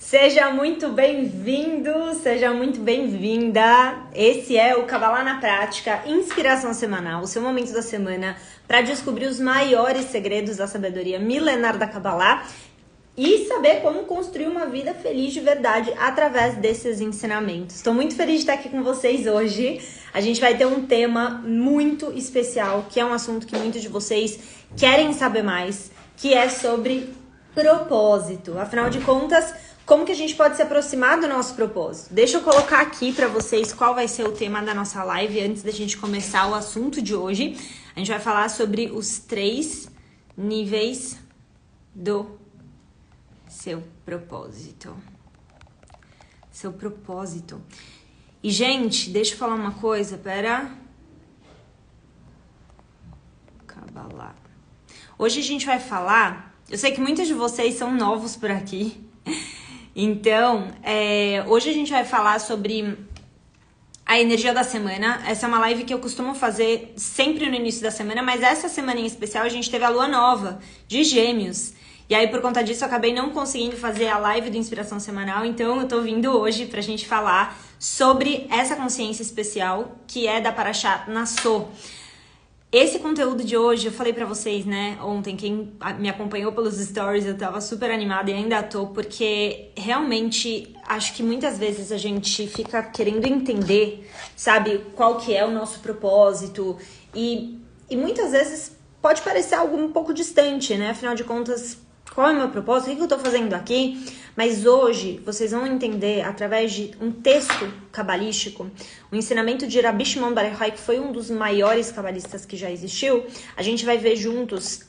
Seja muito bem-vindo, seja muito bem-vinda. Esse é o Kabbalah na Prática, inspiração semanal, o seu momento da semana para descobrir os maiores segredos da sabedoria milenar da Kabbalah e saber como construir uma vida feliz de verdade através desses ensinamentos. Estou muito feliz de estar aqui com vocês hoje. A gente vai ter um tema muito especial, que é um assunto que muitos de vocês querem saber mais, que é sobre propósito. Afinal de contas, como que a gente pode se aproximar do nosso propósito? Deixa eu colocar aqui para vocês qual vai ser o tema da nossa live antes da gente começar o assunto de hoje. A gente vai falar sobre os 3 níveis do seu propósito. Seu propósito. E, gente, deixa eu falar uma coisa, pera. Kabbalah. Hoje a gente vai falar... Eu sei que muitos de vocês são novos por aqui. Então, hoje a gente vai falar sobre a energia da semana. Essa é uma live que eu costumo fazer sempre no início da semana, mas essa semana em especial a gente teve a lua nova de Gêmeos. E aí, por conta disso, eu acabei não conseguindo fazer a live do Inspiração Semanal, então eu tô vindo hoje pra gente falar sobre essa consciência especial que é da Parashat Nassau. Esse conteúdo de hoje, eu falei pra vocês, né, ontem, quem me acompanhou pelos stories, eu tava super animada e ainda tô, porque realmente acho que muitas vezes a gente fica querendo entender, sabe, qual que é o nosso propósito e muitas vezes pode parecer algo um pouco distante, né, afinal de contas, qual é o meu propósito, o que eu tô fazendo aqui? Mas hoje vocês vão entender, através de um texto cabalístico, o ensinamento de Rabbi Shimon Bar Yochai, que foi um dos maiores cabalistas que já existiu, a gente vai ver juntos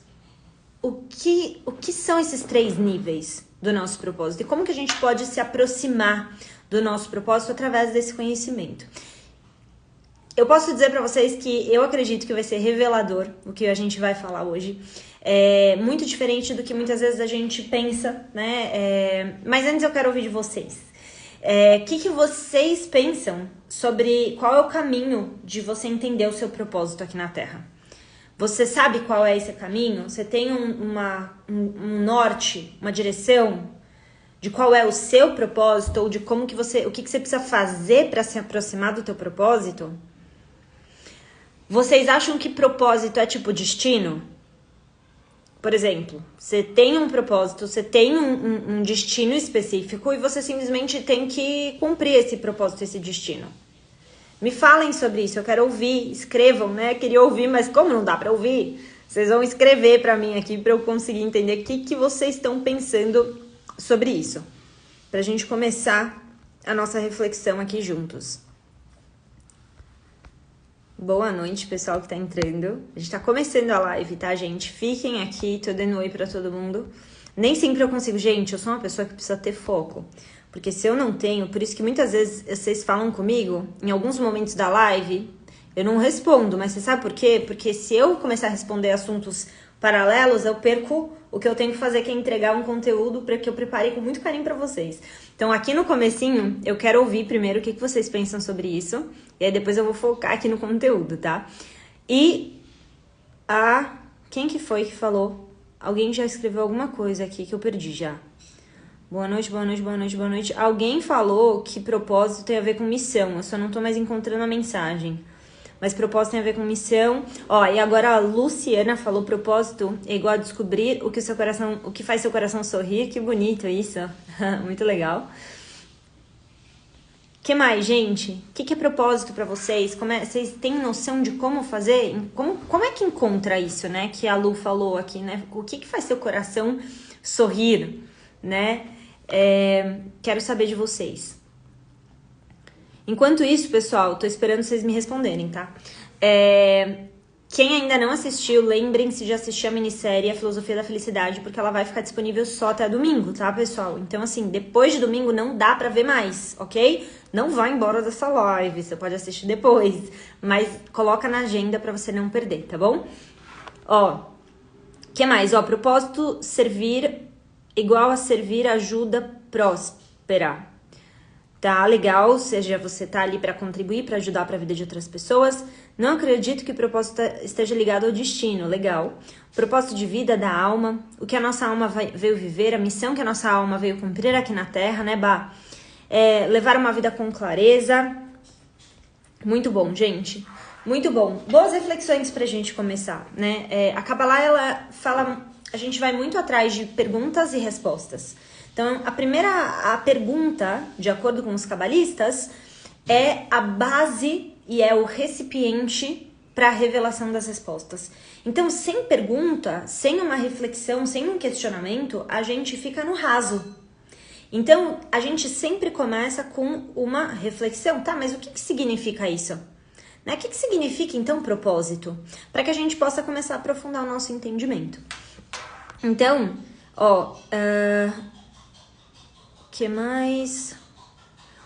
o que são esses 3 níveis do nosso propósito e como que a gente pode se aproximar do nosso propósito através desse conhecimento. Eu posso dizer para vocês que eu acredito que vai ser revelador o que a gente vai falar hoje. É muito diferente do que muitas vezes a gente pensa, né? Mas antes eu quero ouvir de vocês. O que vocês pensam sobre qual é o caminho de você entender o seu propósito aqui na Terra? Você sabe qual é esse caminho? Você tem um norte, uma direção de qual é o seu propósito ou de como que o que você precisa fazer para se aproximar do teu propósito? Vocês acham que propósito é tipo destino? Por exemplo, você tem um propósito, você tem um destino específico e você simplesmente tem que cumprir esse propósito, esse destino. Me falem sobre isso, eu quero ouvir, escrevam, né? Queria ouvir, mas como não dá para ouvir, vocês vão escrever para mim aqui para eu conseguir entender o que vocês estão pensando sobre isso. Pra gente começar a nossa reflexão aqui juntos. Boa noite, pessoal que tá entrando. A gente tá começando a live, tá, gente? Fiquem aqui, tô dando oi pra todo mundo. Nem sempre eu consigo. Gente, eu sou uma pessoa que precisa ter foco. Porque se eu não tenho, por isso que muitas vezes vocês falam comigo, em alguns momentos da live, eu não respondo. Mas você sabe por quê? Porque se eu começar a responder assuntos paralelos, eu perco o que eu tenho que fazer, que é entregar um conteúdo para que eu preparei com muito carinho para vocês. Então, aqui no comecinho, eu quero ouvir primeiro o que vocês pensam sobre isso. E aí depois eu vou focar aqui no conteúdo, tá? E quem que foi que falou? Alguém já escreveu alguma coisa aqui que eu perdi já. Boa noite, boa noite, boa noite, boa noite. Alguém falou que propósito tem a ver com missão. Eu só não tô mais encontrando a mensagem. Mas propósito tem a ver com missão. Ó, e agora a Luciana falou propósito é igual a descobrir o que faz seu coração sorrir. Que bonito isso. Muito legal. Que mais, gente? O que é propósito pra vocês? Vocês têm noção de como fazer? Como é que encontra isso, né? Que a Lu falou aqui, né? O que faz seu coração sorrir, né? Quero saber de vocês. Enquanto isso, pessoal, tô esperando vocês me responderem, tá? Quem ainda não assistiu, lembrem-se de assistir a minissérie A Filosofia da Felicidade, porque ela vai ficar disponível só até domingo, tá, pessoal? Então, assim, depois de domingo não dá pra ver mais, ok? Não vai embora dessa live, você pode assistir depois, mas coloca na agenda pra você não perder, tá bom? Ó, que mais? Ó, propósito servir igual a servir ajuda próspera. Tá legal, seja você tá ali para contribuir, para ajudar para a vida de outras pessoas, Não acredito que o propósito esteja ligado ao destino. Legal. O propósito de vida da alma, o que a nossa alma veio viver, a missão que a nossa alma veio cumprir aqui na Terra, né, Bah? Levar uma vida com clareza. Muito bom, gente. Muito bom. Boas reflexões pra gente começar, né? A Kabbalah, ela fala... A gente vai muito atrás de perguntas e respostas. Então, a pergunta, de acordo com os cabalistas, é a base e é o recipiente para a revelação das respostas. Então, sem pergunta, sem uma reflexão, sem um questionamento, a gente fica no raso. Então, a gente sempre começa com uma reflexão. Tá, mas o que significa isso? Né? O que significa, então, propósito? Para que a gente possa começar a aprofundar o nosso entendimento. Então, que mais?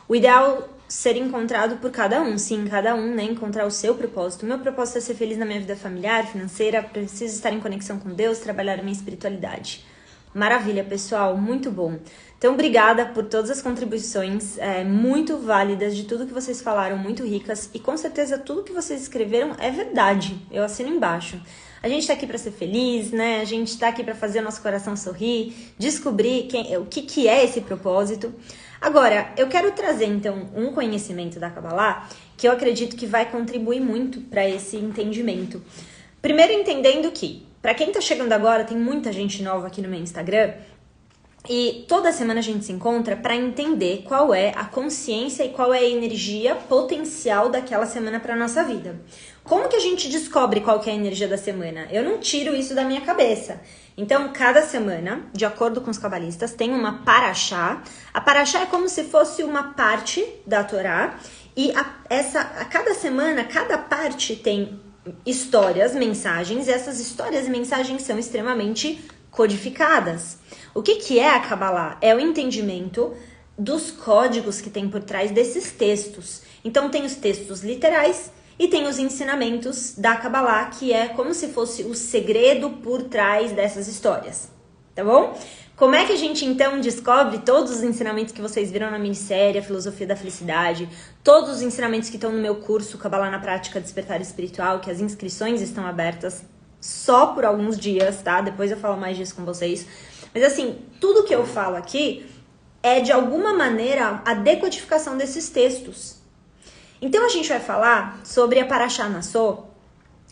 O ideal ser encontrado por cada um. Sim, cada um, né? Encontrar o seu propósito. O meu propósito é ser feliz na minha vida familiar, financeira. Preciso estar em conexão com Deus, trabalhar a minha espiritualidade. Maravilha, pessoal. Muito bom. Então, obrigada por todas as contribuições muito válidas de tudo que vocês falaram, muito ricas. E com certeza tudo que vocês escreveram é verdade. Eu assino embaixo. A gente tá aqui para ser feliz, né? A gente tá aqui para fazer o nosso coração sorrir, descobrir o que é esse propósito. Agora, eu quero trazer, então, um conhecimento da Kabbalah que eu acredito que vai contribuir muito para esse entendimento. Primeiro, entendendo que, para quem tá chegando agora, tem muita gente nova aqui no meu Instagram, e toda semana a gente se encontra para entender qual é a consciência e qual é a energia potencial daquela semana para nossa vida. Como que a gente descobre qual que é a energia da semana? Eu não tiro isso da minha cabeça. Então, cada semana, de acordo com os cabalistas, tem uma paraxá. A paraxá é como se fosse uma parte da Torá. E a cada semana, cada parte tem histórias, mensagens. E essas histórias e mensagens são extremamente codificadas. O que é a Kabbalah? É o entendimento dos códigos que tem por trás desses textos. Então, tem os textos literais e tem os ensinamentos da Kabbalah, que é como se fosse o segredo por trás dessas histórias, tá bom? Como é que a gente, então, descobre todos os ensinamentos que vocês viram na minissérie, a Filosofia da Felicidade, todos os ensinamentos que estão no meu curso Kabbalah na Prática Despertar Espiritual, que as inscrições estão abertas só por alguns dias, tá? Depois eu falo mais disso com vocês. Mas, assim, tudo que eu falo aqui é, de alguma maneira, a decodificação desses textos. Então, a gente vai falar sobre a Paraxá Nassó,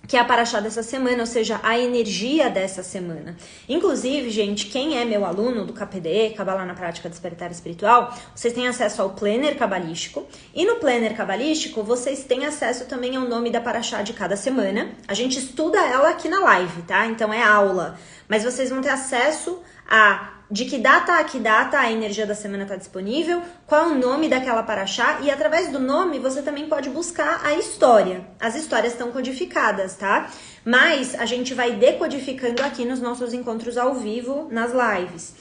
que é a Paraxá dessa semana, ou seja, a energia dessa semana. Inclusive, gente, quem é meu aluno do KPDE, Kabbalah na Prática Despertar Espiritual, vocês têm acesso ao Planner Cabalístico. E no Planner Cabalístico, vocês têm acesso também ao nome da Paraxá de cada semana. A gente estuda ela aqui na live, tá? Então, é aula. Mas vocês vão ter acesso a de que data a que data a energia da semana está disponível, qual é o nome daquela paraxá, e através do nome você também pode buscar a história. As histórias estão codificadas, tá? Mas a gente vai decodificando aqui nos nossos encontros ao vivo, nas lives.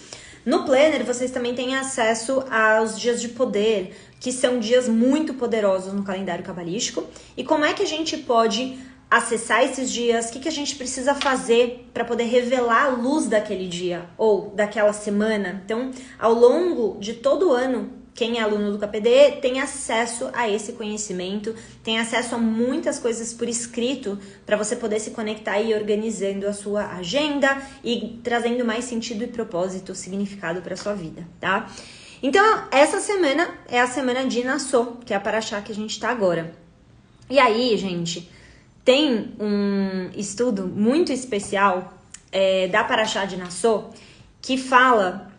No Planner, vocês também têm acesso aos dias de poder, que são dias muito poderosos no calendário cabalístico. E como é que a gente pode acessar esses dias, o que a gente precisa fazer para poder revelar a luz daquele dia ou daquela semana. Então, ao longo de todo o ano, quem é aluno do KPD tem acesso a esse conhecimento, tem acesso a muitas coisas por escrito para você poder se conectar e ir organizando a sua agenda e trazendo mais sentido e propósito, significado para sua vida, tá? Então, essa semana é a semana de Nassó, que é a paraxá que a gente tá agora. E aí, gente, tem um estudo muito especial da Paraxá de Nassó que fala,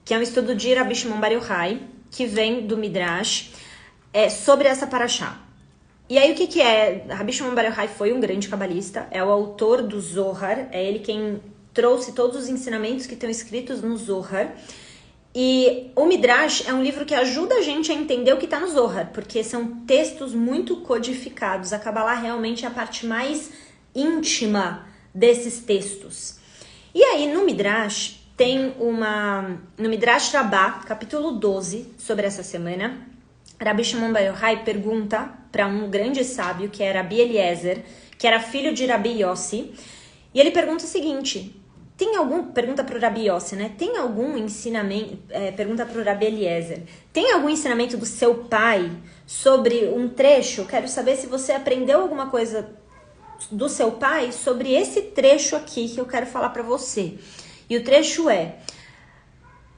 que é um estudo de Rabi Shimon Bar Yochai, que vem do Midrash, sobre essa Paraxá. E aí o que é? Rabi Shimon Bar Yochai foi um grande cabalista, é o autor do Zohar, é ele quem trouxe todos os ensinamentos que estão escritos no Zohar. E o Midrash é um livro que ajuda a gente a entender o que está no Zohar, porque são textos muito codificados. A Kabbalah realmente é a parte mais íntima desses textos. E aí no Midrash tem no Midrash Rabbah, capítulo 12, sobre essa semana, Rabi Shimon Bar Yochai pergunta para um grande sábio, que era Rabi Eliezer, que era filho de Rabi Yossi, e ele pergunta o seguinte: pergunta para o Rabi Yossi, né? Tem algum ensinamento, pergunta para o Rabi Eliezer, tem algum ensinamento do seu pai sobre um trecho? Quero saber se você aprendeu alguma coisa do seu pai sobre esse trecho aqui que eu quero falar para você. E o trecho é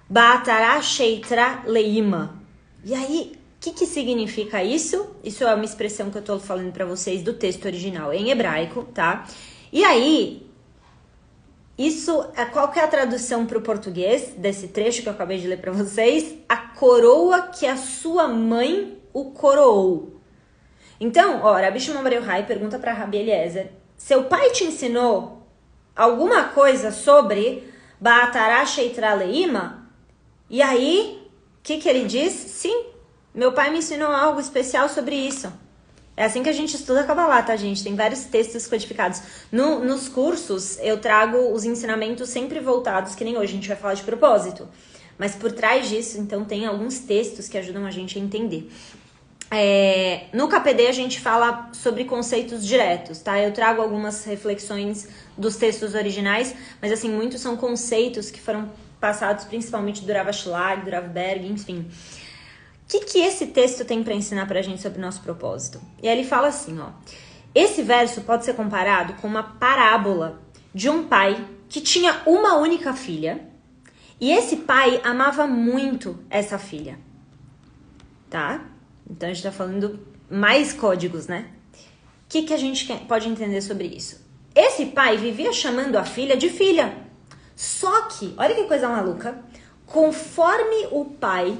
Ba'atara sheitra leima. E aí, o que significa isso? Isso é uma expressão que eu tô falando para vocês do texto original em hebraico, tá? E aí, qual que é a tradução para o português desse trecho que eu acabei de ler para vocês? A coroa que a sua mãe o coroou. Então, ó, Rabi Shimon Bar Yochai pergunta para Rabi Eliezer, seu pai te ensinou alguma coisa sobre Ba'atara sheitra leima? E aí, o que ele diz? Sim, meu pai me ensinou algo especial sobre isso. É assim que a gente estuda Kabbalah, tá, gente? Tem vários textos codificados. Nos cursos, eu trago os ensinamentos sempre voltados, que nem hoje a gente vai falar de propósito. Mas por trás disso, então, tem alguns textos que ajudam a gente a entender. No KPD, a gente fala sobre conceitos diretos, tá? Eu trago algumas reflexões dos textos originais, mas, assim, muitos são conceitos que foram passados principalmente do Rav Ashlag, do Rav Berg, enfim. O que esse texto tem para ensinar pra gente sobre o nosso propósito? E aí ele fala assim, ó. Esse verso pode ser comparado com uma parábola de um pai que tinha uma única filha e esse pai amava muito essa filha, tá? Então a gente tá falando mais códigos, né? O que a gente pode entender sobre isso? Esse pai vivia chamando a filha de filha. Só que, olha que coisa maluca, conforme o pai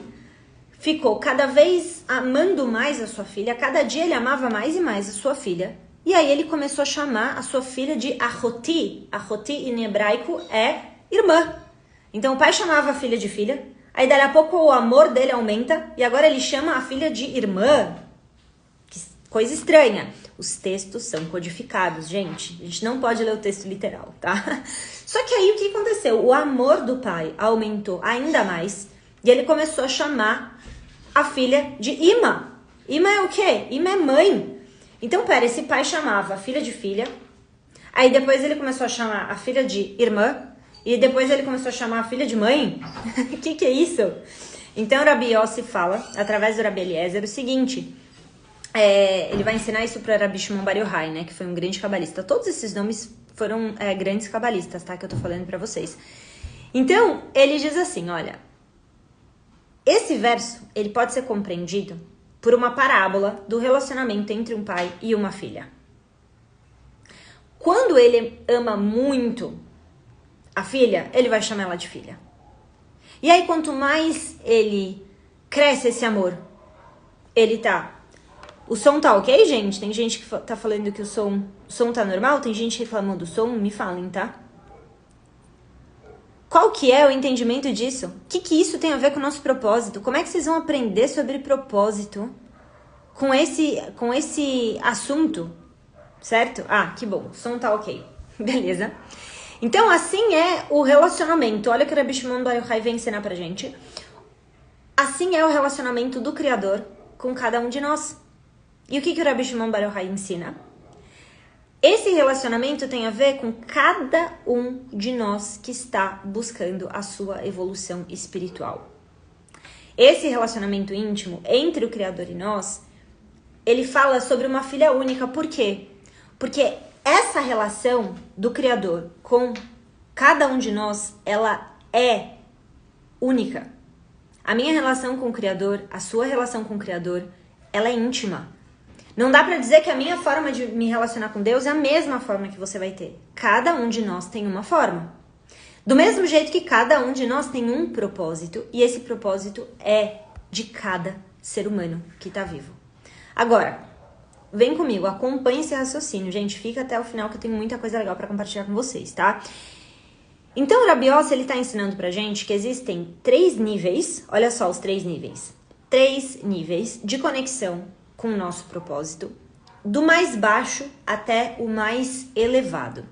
ficou cada vez amando mais a sua filha, cada dia ele amava mais e mais a sua filha. E aí ele começou a chamar a sua filha de Ahoti. Ahoti em hebraico é irmã. Então o pai chamava a filha de filha, aí dali a pouco o amor dele aumenta e agora ele chama a filha de irmã. Que coisa estranha. Os textos são codificados, gente. A gente não pode ler o texto literal, tá? Só que aí o que aconteceu? O amor do pai aumentou ainda mais e ele começou a chamar a filha de Ima. Ima é o quê? Ima é mãe. Então, pera, esse pai chamava a filha de filha, aí depois ele começou a chamar a filha de irmã, e depois ele começou a chamar a filha de mãe? O que é isso? Então, o Rabi Yossi fala, através do Rabi Eliezer, o seguinte, ele vai ensinar isso para Rabi Shimon Bar Yochai, né, que foi um grande cabalista. Todos esses nomes foram grandes cabalistas, tá, que eu tô falando para vocês. Então, ele diz assim, olha, esse verso, ele pode ser compreendido por uma parábola do relacionamento entre um pai e uma filha. Quando ele ama muito a filha, ele vai chamar ela de filha. E aí, quanto mais ele cresce esse amor, ele tá... O som tá ok, gente? Tem gente que tá falando que o som tá normal? Tem gente reclamando do som? Me falem, tá? Qual que é o entendimento disso? O que isso tem a ver com o nosso propósito? Como é que vocês vão aprender sobre propósito com esse assunto? Certo? Ah, que bom. O som tá ok. Beleza. Então, assim é o relacionamento. Olha o que o Rabi Shimon Bar Yochai vem ensinar pra gente. Assim é o relacionamento do Criador com cada um de nós. E o que o Rabi Shimon Bar Yochai ensina? Esse relacionamento tem a ver com cada um de nós que está buscando a sua evolução espiritual. Esse relacionamento íntimo entre o Criador e nós, ele fala sobre uma filha única. Por quê? Porque essa relação do Criador com cada um de nós, ela é única. A minha relação com o Criador, a sua relação com o Criador, ela é íntima. Não dá pra dizer que a minha forma de me relacionar com Deus é a mesma forma que você vai ter. Cada um de nós tem uma forma. Do mesmo jeito que cada um de nós tem um propósito, e esse propósito é de cada ser humano que tá vivo. Agora, vem comigo, acompanhe esse raciocínio. Gente, fica até o final que eu tenho muita coisa legal pra compartilhar com vocês, tá? Então, o Rabi Yossi, ele tá ensinando pra gente que existem 3 níveis, olha só os 3 níveis. 3 níveis de conexão com o nosso propósito, do mais baixo até o mais elevado.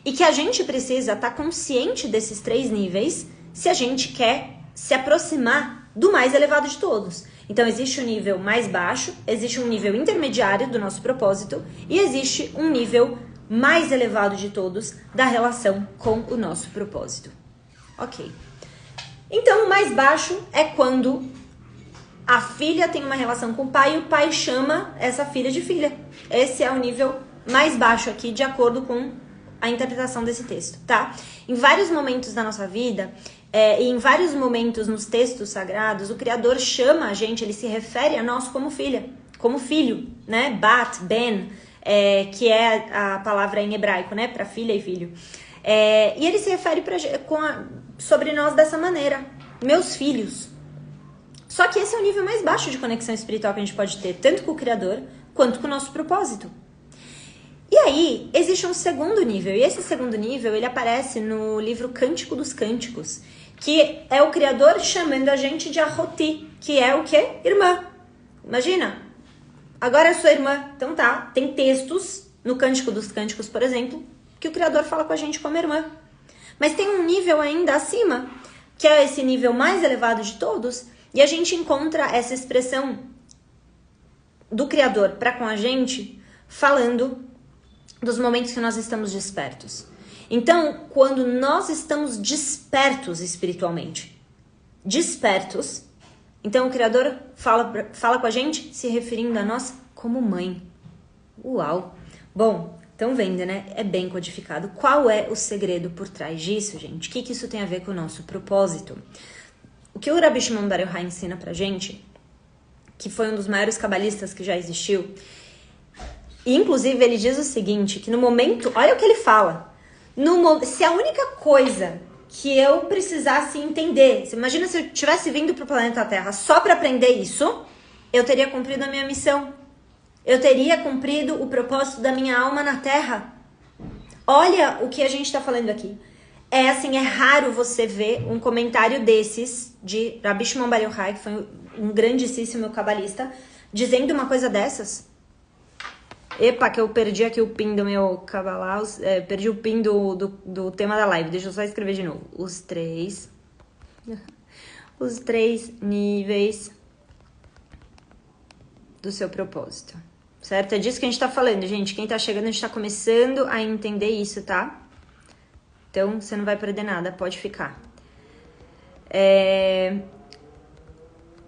E que a gente precisa estar consciente desses 3 níveis se a gente quer se aproximar do mais elevado de todos. Então, existe um nível mais baixo, existe um nível intermediário do nosso propósito e existe um nível mais elevado de todos da relação com o nosso propósito. Ok. Então, o mais baixo é quando a filha tem uma relação com o pai e o pai chama essa filha de filha. Esse é o nível mais baixo aqui, de acordo com a interpretação desse texto, tá? Em vários momentos da nossa vida, e em vários momentos nos textos sagrados, o Criador chama a gente, ele se refere a nós como filha, como filho, né? Bat, ben, que é a palavra em hebraico, né? Para filha e filho. E ele se refere sobre nós dessa maneira, meus filhos. Só que esse é o nível mais baixo de conexão espiritual que a gente pode ter, tanto com o Criador, quanto com o nosso propósito. E aí, existe um segundo nível, e esse segundo nível, ele aparece no livro Cântico dos Cânticos, que é o Criador chamando a gente de Ahoti, que é o quê? Irmã. Imagina, agora é sua irmã. Então tá, tem textos no Cântico dos Cânticos, por exemplo, que o Criador fala com a gente como irmã. Mas tem um nível ainda acima, que é esse nível mais elevado de todos, e a gente encontra essa expressão do Criador para com a gente, falando dos momentos que nós estamos despertos. Então, quando nós estamos despertos espiritualmente, então o Criador fala com a gente se referindo a nós como mãe. Uau! Bom, estão vendo, né? É bem codificado. Qual é o segredo por trás disso, gente? O que isso tem a ver com o nosso propósito? O que o Rabbi Shimon Bar Yochai ensina pra gente, que foi um dos maiores cabalistas que já existiu, e inclusive ele diz o seguinte, que no momento, olha o que ele fala, se a única coisa que eu precisasse entender, imagina se eu tivesse vindo pro planeta Terra só para aprender isso, eu teria cumprido a minha missão, eu teria cumprido o propósito da minha alma na Terra. Olha o que a gente está falando aqui. É assim, é raro você ver um comentário desses de Rabbi Shimon Bar Yochai, que foi um grandíssimo cabalista, dizendo uma coisa dessas. Epa, que eu perdi aqui o pin do meu cabalá, perdi o pin do tema da live. Deixa eu só escrever de novo. Os três níveis do seu propósito. Certo? É disso que a gente tá falando, gente. Quem tá chegando, a gente tá começando a entender isso, tá? Então, você não vai perder nada, pode ficar.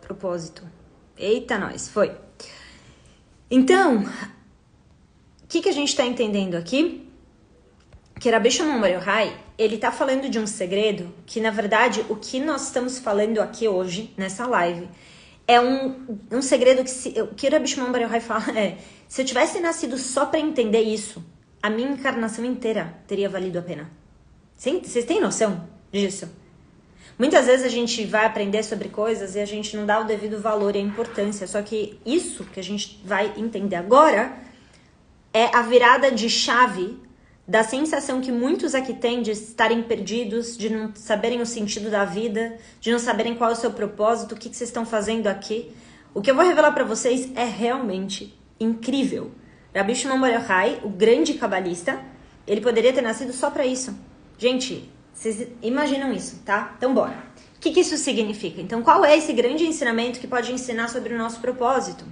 Propósito. Eita, nós, foi. Então, o que a gente tá entendendo aqui? Que Rabbi Shimon Bar Yochai, ele tá falando de um segredo que, na verdade, o que nós estamos falando aqui hoje, nessa live, é um segredo que Rabbi Shimon Bar Yochai fala se eu tivesse nascido só para entender isso, a minha encarnação inteira teria valido a pena. Vocês têm noção disso? Muitas vezes a gente vai aprender sobre coisas e a gente não dá o devido valor e a importância. Só que isso que a gente vai entender agora é a virada de chave da sensação que muitos aqui têm de estarem perdidos, de não saberem o sentido da vida, de não saberem qual é o seu propósito, o que vocês estão fazendo aqui. O que eu vou revelar para vocês é realmente incrível. Rabbi Shimon Bar Yochai, o grande cabalista, ele poderia ter nascido só para isso. Gente, vocês imaginam isso, tá? Então bora. O que isso significa? Então qual é esse grande ensinamento que pode ensinar sobre o nosso propósito?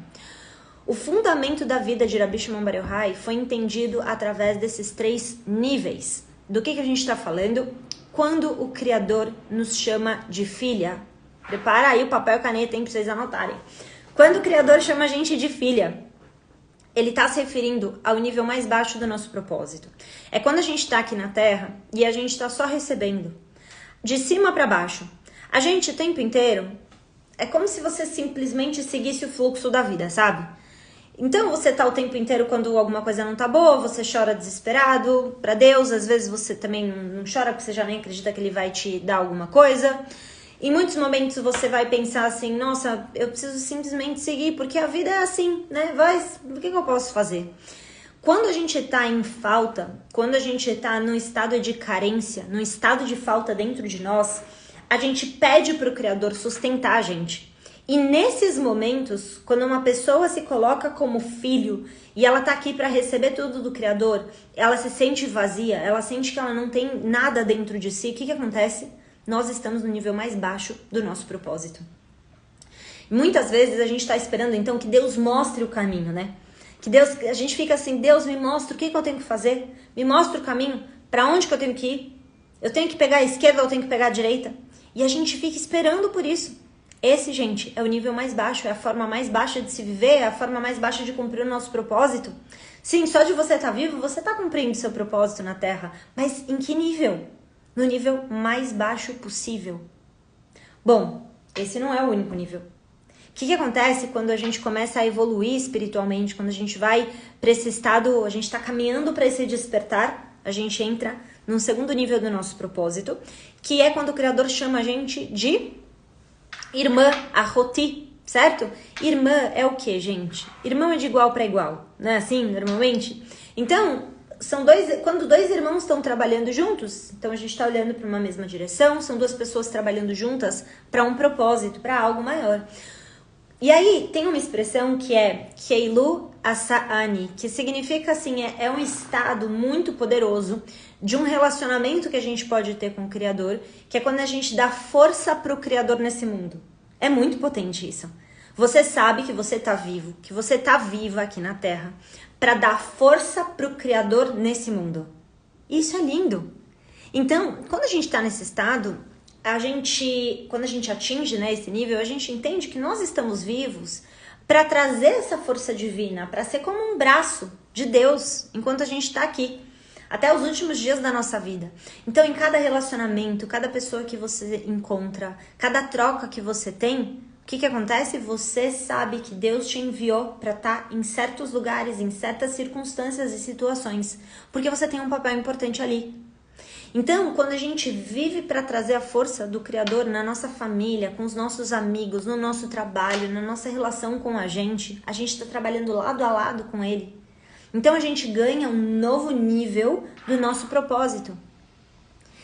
O fundamento da vida de Rabbi Shimon Bar Yochai foi entendido através desses 3 níveis. Do que a gente está falando? Quando o Criador nos chama de filha. Prepara aí o papel e caneta, hein, pra vocês anotarem. Quando o Criador chama a gente de filha, ele está se referindo ao nível mais baixo do nosso propósito. É quando a gente está aqui na Terra e a gente está só recebendo. De cima para baixo. A gente o tempo inteiro é como se você simplesmente seguisse o fluxo da vida, sabe? Então você tá o tempo inteiro quando alguma coisa não tá boa, você chora desesperado para Deus, às vezes você também não chora porque você já nem acredita que ele vai te dar alguma coisa. Em muitos momentos você vai pensar assim, nossa, eu preciso simplesmente seguir, porque a vida é assim, né? O que eu posso fazer? Quando a gente tá em falta, quando a gente tá num estado de carência, num estado de falta dentro de nós, a gente pede pro Criador sustentar a gente. E nesses momentos, quando uma pessoa se coloca como filho e ela tá aqui para receber tudo do Criador, ela se sente vazia, ela sente que ela não tem nada dentro de si, o que acontece? Nós estamos no nível mais baixo do nosso propósito. Muitas vezes a gente está esperando então que Deus mostre o caminho, né? Que Deus, a gente fica assim, Deus me mostra o que eu tenho que fazer, me mostra o caminho, para onde que eu tenho que ir, eu tenho que pegar a esquerda ou eu tenho que pegar a direita, e a gente fica esperando por isso. Esse, gente, é o nível mais baixo, é a forma mais baixa de se viver, é a forma mais baixa de cumprir o nosso propósito. Sim, só de você estar vivo, você está cumprindo seu propósito na Terra, mas em que nível? No nível mais baixo possível. Bom, esse não é o único nível. O que acontece quando a gente começa a evoluir espiritualmente, quando a gente vai para esse estado, a gente está caminhando para esse despertar, a gente entra num segundo nível do nosso propósito, que é quando o Criador chama a gente de irmã, Ahoti, certo? Irmã é o que, gente? Irmão é de igual para igual, não é assim, normalmente? Então, quando dois irmãos estão trabalhando juntos, então a gente está olhando para uma mesma direção, são duas pessoas trabalhando juntas para um propósito, para algo maior. E aí, tem uma expressão que é Keilu Asa'ani, que significa assim, é um estado muito poderoso de um relacionamento que a gente pode ter com o Criador, que é quando a gente dá força para o Criador nesse mundo. É muito potente isso. Você sabe que você está vivo, que você está viva aqui na Terra, para dar força para o Criador nesse mundo. Isso é lindo. Então, quando a gente está nesse estado, quando a gente atinge, né, esse nível, a gente entende que nós estamos vivos para trazer essa força divina, para ser como um braço de Deus enquanto a gente está aqui, até os últimos dias da nossa vida. Então, em cada relacionamento, cada pessoa que você encontra, cada troca que você tem, o que acontece? Você sabe que Deus te enviou para estar em certos lugares, em certas circunstâncias e situações, porque você tem um papel importante ali. Então, quando a gente vive para trazer a força do Criador na nossa família, com os nossos amigos, no nosso trabalho, na nossa relação com a gente está trabalhando lado a lado com Ele. Então, a gente ganha um novo nível do nosso propósito.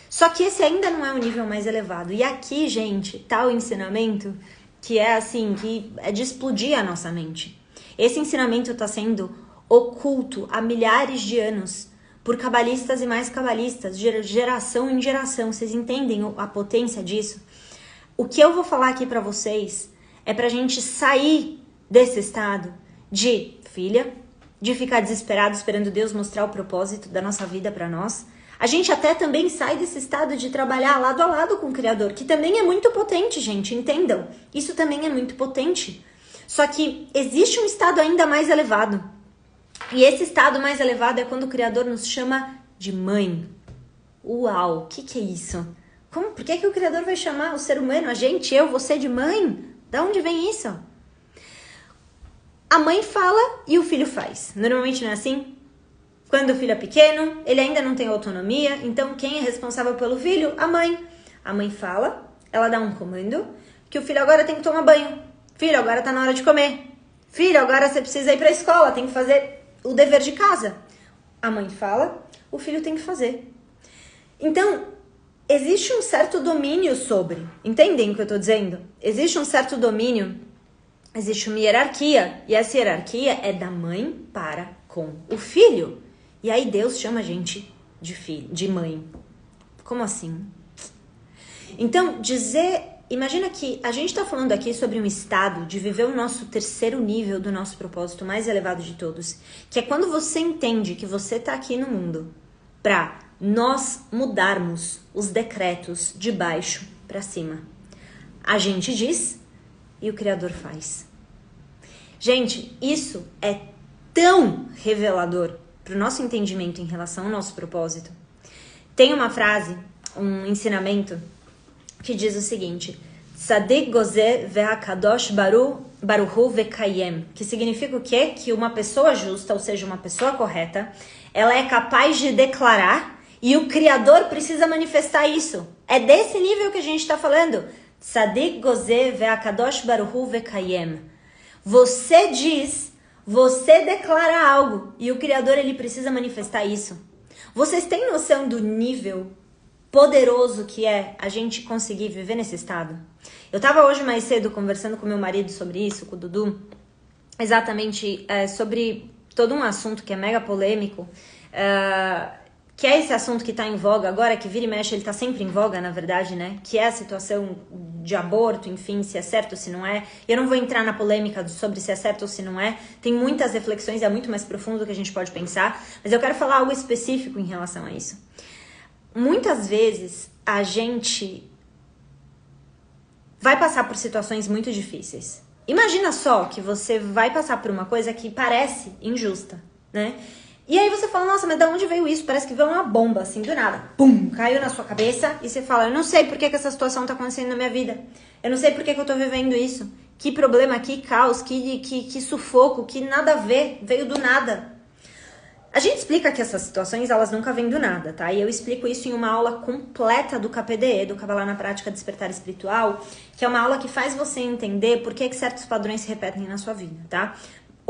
Só que esse ainda não é o nível mais elevado. E aqui, gente, tá o ensinamento que é assim, que é de explodir a nossa mente. Esse ensinamento está sendo oculto há milhares de anos por cabalistas e mais cabalistas, de geração em geração. Vocês entendem a potência disso? O que eu vou falar aqui para vocês é pra gente sair desse estado de filha, de ficar desesperado esperando Deus mostrar o propósito da nossa vida para nós. A gente até também sai desse estado de trabalhar lado a lado com o Criador, que também é muito potente, gente, entendam. Isso também é muito potente. Só que existe um estado ainda mais elevado. E esse estado mais elevado é quando o Criador nos chama de mãe. Uau, o que é isso? Por que o Criador vai chamar o ser humano, a gente, eu, você de mãe? Da onde vem isso? A mãe fala e o filho faz. Normalmente não é assim? Quando o filho é pequeno, ele ainda não tem autonomia, então quem é responsável pelo filho? A mãe. A mãe fala, ela dá um comando, que o filho agora tem que tomar banho. Filho, agora tá na hora de comer. Filho, agora você precisa ir pra escola, tem que fazer o dever de casa. A mãe fala, o filho tem que fazer. Então, existe um certo domínio sobre. Entendem o que eu tô dizendo? Existe um certo domínio, existe uma hierarquia, e essa hierarquia é da mãe para com o filho. E aí Deus chama a gente de filho, de mãe. Como assim? Então, imagina que a gente está falando aqui sobre um estado de viver o nosso terceiro nível do nosso propósito mais elevado de todos, que é quando você entende que você está aqui no mundo para nós mudarmos os decretos de baixo para cima. A gente diz e o Criador faz. Gente, isso é tão revelador para o nosso entendimento em relação ao nosso propósito. Tem uma frase, um ensinamento, que diz o seguinte: Tzadik Gozeh ve'akadosh baruhu ve'kayem, que significa o quê? Que uma pessoa justa, ou seja, uma pessoa correta, ela é capaz de declarar e o Criador precisa manifestar isso. É desse nível que a gente está falando. Tzadik Gozeh ve'akadosh baruhu ve'kayem. Você diz, você declara algo e o Criador ele precisa manifestar isso. Vocês têm noção do nível poderoso que é a gente conseguir viver nesse estado? Eu tava hoje mais cedo conversando com meu marido sobre isso, com o Dudu, exatamente sobre todo um assunto que é mega polêmico, que é esse assunto que tá em voga agora, que vira e mexe, ele tá sempre em voga, na verdade, né? Que é a situação de aborto, enfim, se é certo ou se não é. Eu não vou entrar na polêmica sobre se é certo ou se não é. Tem muitas reflexões, é muito mais profundo do que a gente pode pensar. Mas eu quero falar algo específico em relação a isso. Muitas vezes, a gente vai passar por situações muito difíceis. Imagina só que você vai passar por uma coisa que parece injusta, né? E aí você fala, nossa, mas de onde veio isso? Parece que veio uma bomba, assim, do nada. Pum, caiu na sua cabeça e você fala, eu não sei por que essa situação tá acontecendo na minha vida. Eu não sei por que eu tô vivendo isso. Que problema, que caos, que sufoco, que nada a ver, veio do nada. A gente explica que essas situações, elas nunca vêm do nada, tá? E eu explico isso em uma aula completa do KPDE, do Kabbalah na Prática Despertar Espiritual, que é uma aula que faz você entender por que certos padrões se repetem na sua vida, tá?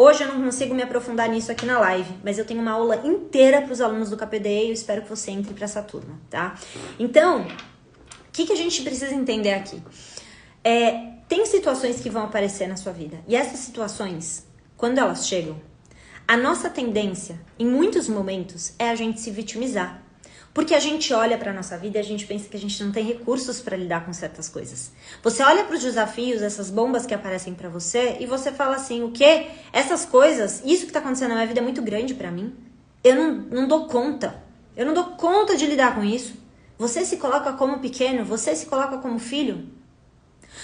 Hoje eu não consigo me aprofundar nisso aqui na live, mas eu tenho uma aula inteira para os alunos do KPDE e eu espero que você entre para essa turma, tá? Então, o que a gente precisa entender aqui? Tem situações que vão aparecer na sua vida e essas situações, quando elas chegam, a nossa tendência, em muitos momentos, é a gente se vitimizar. Porque a gente olha para a nossa vida e a gente pensa que a gente não tem recursos para lidar com certas coisas. Você olha para os desafios, essas bombas que aparecem para você e você fala assim, o quê? Essas coisas, isso que está acontecendo na minha vida é muito grande para mim. Eu não dou conta. Eu não dou conta de lidar com isso. Você se coloca como pequeno, você se coloca como filho.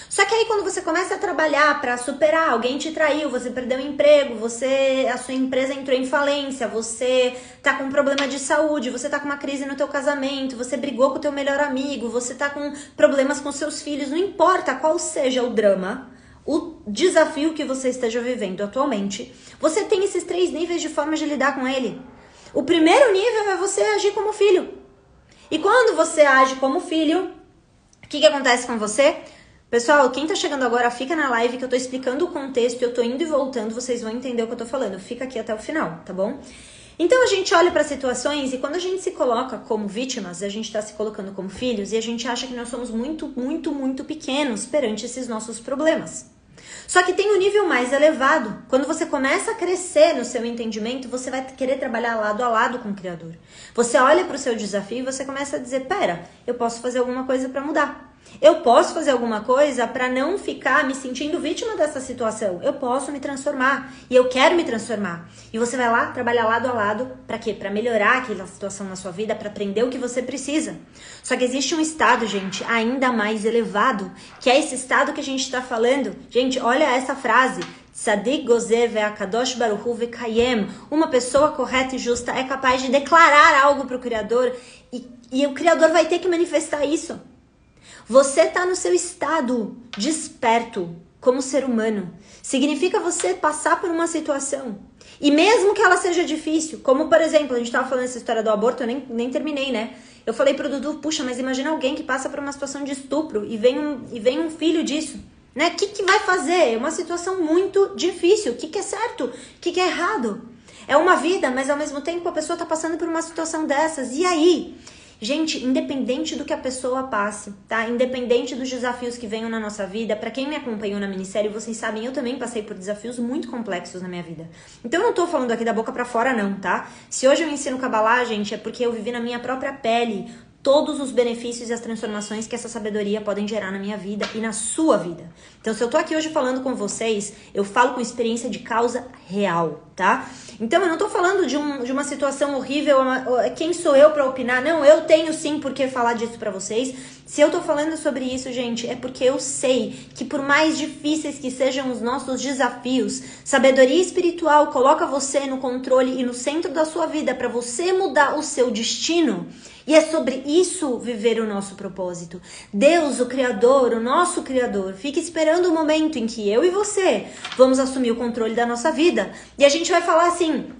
Só que aí quando você começa a trabalhar para superar, alguém te traiu, você perdeu o emprego, a sua empresa entrou em falência, você tá com um problema de saúde, você tá com uma crise no teu casamento, você brigou com o teu melhor amigo, você tá com problemas com seus filhos, não importa qual seja o drama, o desafio que você esteja vivendo atualmente, você tem esses 3 níveis de forma de lidar com ele. O primeiro nível é você agir como filho. E quando você age como filho, o que acontece com você? Pessoal, quem tá chegando agora, fica na live que eu tô explicando o contexto, eu tô indo e voltando, vocês vão entender o que eu tô falando. Fica aqui até o final, tá bom? Então a gente olha para situações e quando a gente se coloca como vítimas, a gente tá se colocando como filhos e a gente acha que nós somos muito, muito, muito pequenos perante esses nossos problemas. Só que tem um nível mais elevado. Quando você começa a crescer no seu entendimento, você vai querer trabalhar lado a lado com o Criador. Você olha para o seu desafio e você começa a dizer, pera, eu posso fazer alguma coisa para mudar. Eu posso fazer alguma coisa para não ficar me sentindo vítima dessa situação. Eu posso me transformar e eu quero me transformar. E você vai lá trabalhar lado a lado para quê? Para melhorar aquela situação na sua vida, para aprender o que você precisa. Só que existe um estado, gente, ainda mais elevado, que é esse estado que a gente está falando. Gente, olha essa frase. Tzadik Gozeh ve'akadosh baruch hu ve'kayem. Uma pessoa correta e justa é capaz de declarar algo para o Criador e o Criador vai ter que manifestar isso. Você está no seu estado desperto como ser humano. Significa você passar por uma situação. E mesmo que ela seja difícil, como por exemplo, a gente estava falando essa história do aborto, eu nem terminei, né? Eu falei pro Dudu, puxa, mas imagina alguém que passa por uma situação de estupro e vem um filho disso. Né? O que vai fazer? É uma situação muito difícil. O que é certo? O que é errado? É uma vida, mas ao mesmo tempo a pessoa está passando por uma situação dessas. E aí? Gente, independente do que a pessoa passe, tá? Independente dos desafios que venham na nossa vida, pra quem me acompanhou na minissérie, vocês sabem, eu também passei por desafios muito complexos na minha vida. Então eu não tô falando aqui da boca pra fora não, tá? Se hoje eu ensino Kabbalah, gente, é porque eu vivi na minha própria pele todos os benefícios e as transformações que essa sabedoria podem gerar na minha vida e na sua vida. Então, se eu tô aqui hoje falando com vocês, eu falo com experiência de causa real, tá? Então, eu não tô falando de uma situação horrível, quem sou eu pra opinar? Não, eu tenho sim por que falar disso pra vocês. Se eu tô falando sobre isso, gente, é porque eu sei que por mais difíceis que sejam os nossos desafios, sabedoria espiritual coloca você no controle e no centro da sua vida pra você mudar o seu destino. E é sobre isso viver o nosso propósito. Deus, o Criador, o nosso Criador, fica esperando o momento em que eu e você vamos assumir o controle da nossa vida. E a gente vai falar assim,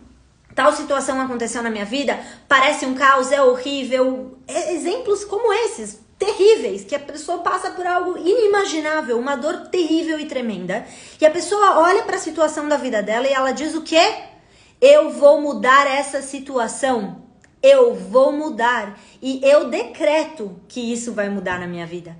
tal situação aconteceu na minha vida, parece um caos, é horrível. Exemplos como esses, terríveis, que a pessoa passa por algo inimaginável, uma dor terrível e tremenda. E a pessoa olha para a situação da vida dela e ela diz o quê? Eu vou mudar essa situação. Eu vou mudar e eu decreto que isso vai mudar na minha vida.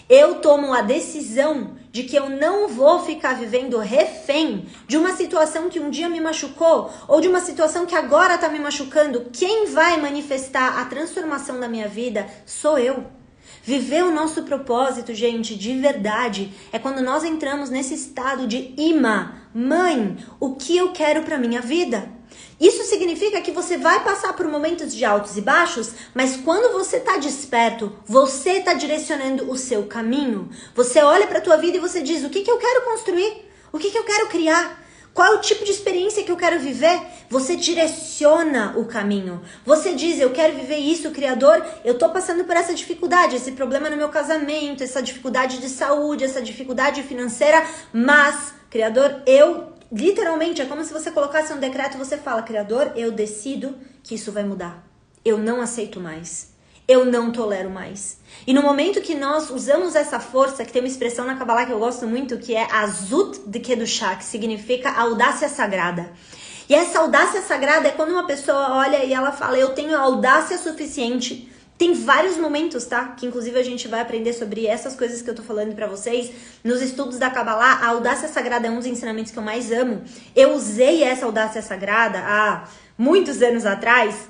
Eu tomo a decisão de que eu não vou ficar vivendo refém de uma situação que um dia me machucou ou de uma situação que agora está me machucando. Quem vai manifestar a transformação da minha vida sou eu. Viver o nosso propósito, gente, de verdade, é quando nós entramos nesse estado de imã, mãe, o que eu quero para minha vida? Isso significa que você vai passar por momentos de altos e baixos, mas quando você está desperto, você está direcionando o seu caminho. Você olha para a tua vida e você diz, o que eu quero construir? O que eu quero criar? Qual é o tipo de experiência que eu quero viver? Você direciona o caminho. Você diz, eu quero viver isso, Criador, eu tô passando por essa dificuldade, esse problema no meu casamento, essa dificuldade de saúde, essa dificuldade financeira, mas, Criador, literalmente, é como se você colocasse um decreto e você fala, Criador, eu decido que isso vai mudar. Eu não aceito mais. Eu não tolero mais. E no momento que nós usamos essa força, que tem uma expressão na Kabbalah que eu gosto muito, que é Azut de Kedushá, que significa audácia sagrada. E essa audácia sagrada é quando uma pessoa olha e ela fala, eu tenho audácia suficiente. Tem vários momentos, tá? Que inclusive a gente vai aprender sobre essas coisas que eu tô falando pra vocês. Nos estudos da Kabbalah, a audácia sagrada é um dos ensinamentos que eu mais amo. Eu usei essa audácia sagrada há muitos anos atrás.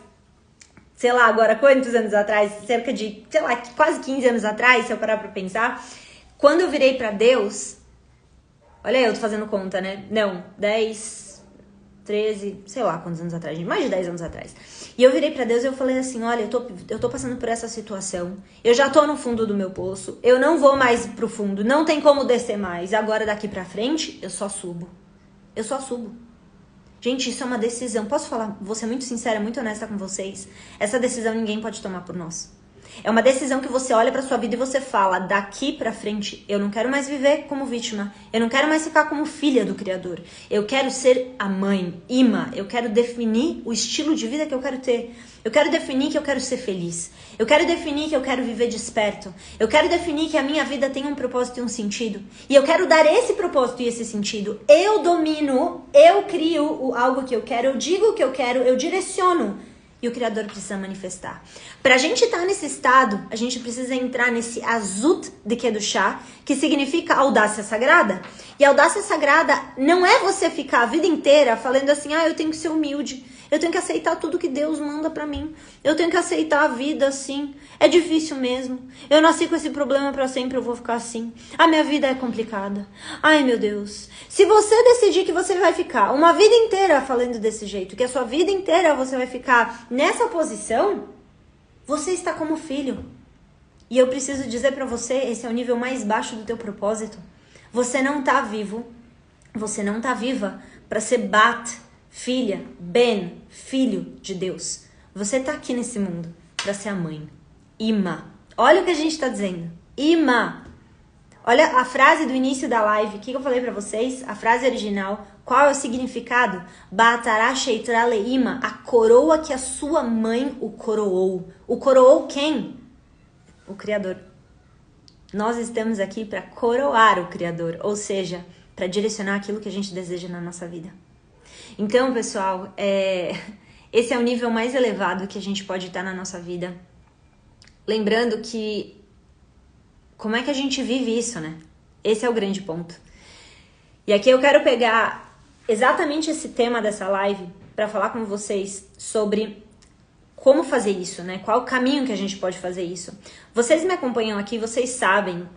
Sei lá, agora quantos anos atrás? Cerca de, sei lá, quase 15 anos atrás, se eu parar pra pensar. Quando eu virei pra Deus... Olha aí, eu tô fazendo conta, né? Não, 10, 13, sei lá quantos anos atrás, mais de 10 anos atrás. E eu virei pra Deus e eu falei assim, olha, eu tô passando por essa situação. Eu já tô no fundo do meu poço. Eu não vou mais pro fundo. Não tem como descer mais. Agora, daqui pra frente, eu só subo. Eu só subo. Gente, isso é uma decisão. Posso falar? Vou ser muito sincera, muito honesta com vocês. Essa decisão ninguém pode tomar por nós. É uma decisão que você olha pra sua vida e você fala, daqui pra frente, eu não quero mais viver como vítima. Eu não quero mais ficar como filha do Criador. Eu quero ser a mãe, imã. Eu quero definir o estilo de vida que eu quero ter. Eu quero definir que eu quero ser feliz. Eu quero definir que eu quero viver desperto. Eu quero definir que a minha vida tem um propósito e um sentido. E eu quero dar esse propósito e esse sentido. Eu domino, eu crio algo que eu quero, eu digo o que eu quero, eu direciono. E o Criador precisa manifestar. Pra gente estar nesse estado, a gente precisa entrar nesse Azut de Kedushá, que significa audácia sagrada. E a audácia sagrada não é você ficar a vida inteira falando assim, eu tenho que ser humilde, eu tenho que aceitar tudo que Deus manda pra mim, eu tenho que aceitar a vida assim, é difícil mesmo, eu nasci com esse problema pra sempre, eu vou ficar assim, a minha vida é complicada, ai meu Deus. Se você decidir que você vai ficar uma vida inteira falando desse jeito, que a sua vida inteira você vai ficar nessa posição, você está como filho. E eu preciso dizer pra você, esse é o nível mais baixo do teu propósito. Você não tá vivo, você não tá viva pra ser bat, filha, ben, filho de Deus. Você tá aqui nesse mundo pra ser a mãe. Ima. Olha o que a gente tá dizendo. Ima. Olha a frase do início da live. O que eu falei pra vocês? A frase original. Qual é o significado? Ba'atará sheitra leima. A coroa que a sua mãe o coroou. O coroou quem? O Criador. Nós estamos aqui para coroar o Criador. Ou seja, para direcionar aquilo que a gente deseja na nossa vida. Então, pessoal, esse é o nível mais elevado que a gente pode estar na nossa vida. Lembrando que como é que a gente vive isso, né? Esse é o grande ponto. E aqui eu quero pegar exatamente esse tema dessa live para falar com vocês sobre como fazer isso, né? Qual o caminho que a gente pode fazer isso. Vocês me acompanham aqui, vocês sabem,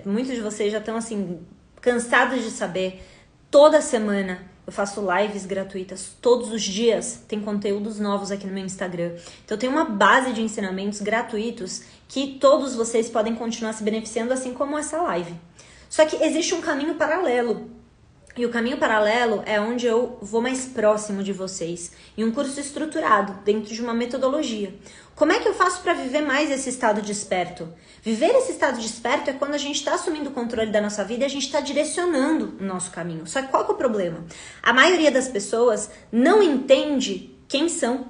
muitos de vocês já estão assim cansados de saber, toda semana eu faço lives gratuitas, todos os dias tem conteúdos novos aqui no meu Instagram. Então eu tenho uma base de ensinamentos gratuitos que todos vocês podem continuar se beneficiando, assim como essa live. Só que existe um caminho paralelo. E o caminho paralelo é onde eu vou mais próximo de vocês, em um curso estruturado, dentro de uma metodologia. Como é que eu faço para viver mais esse estado desperto? Viver esse estado desperto é quando a gente está assumindo o controle da nossa vida e a gente está direcionando o nosso caminho. Só que qual que é o problema? A maioria das pessoas não entende quem são.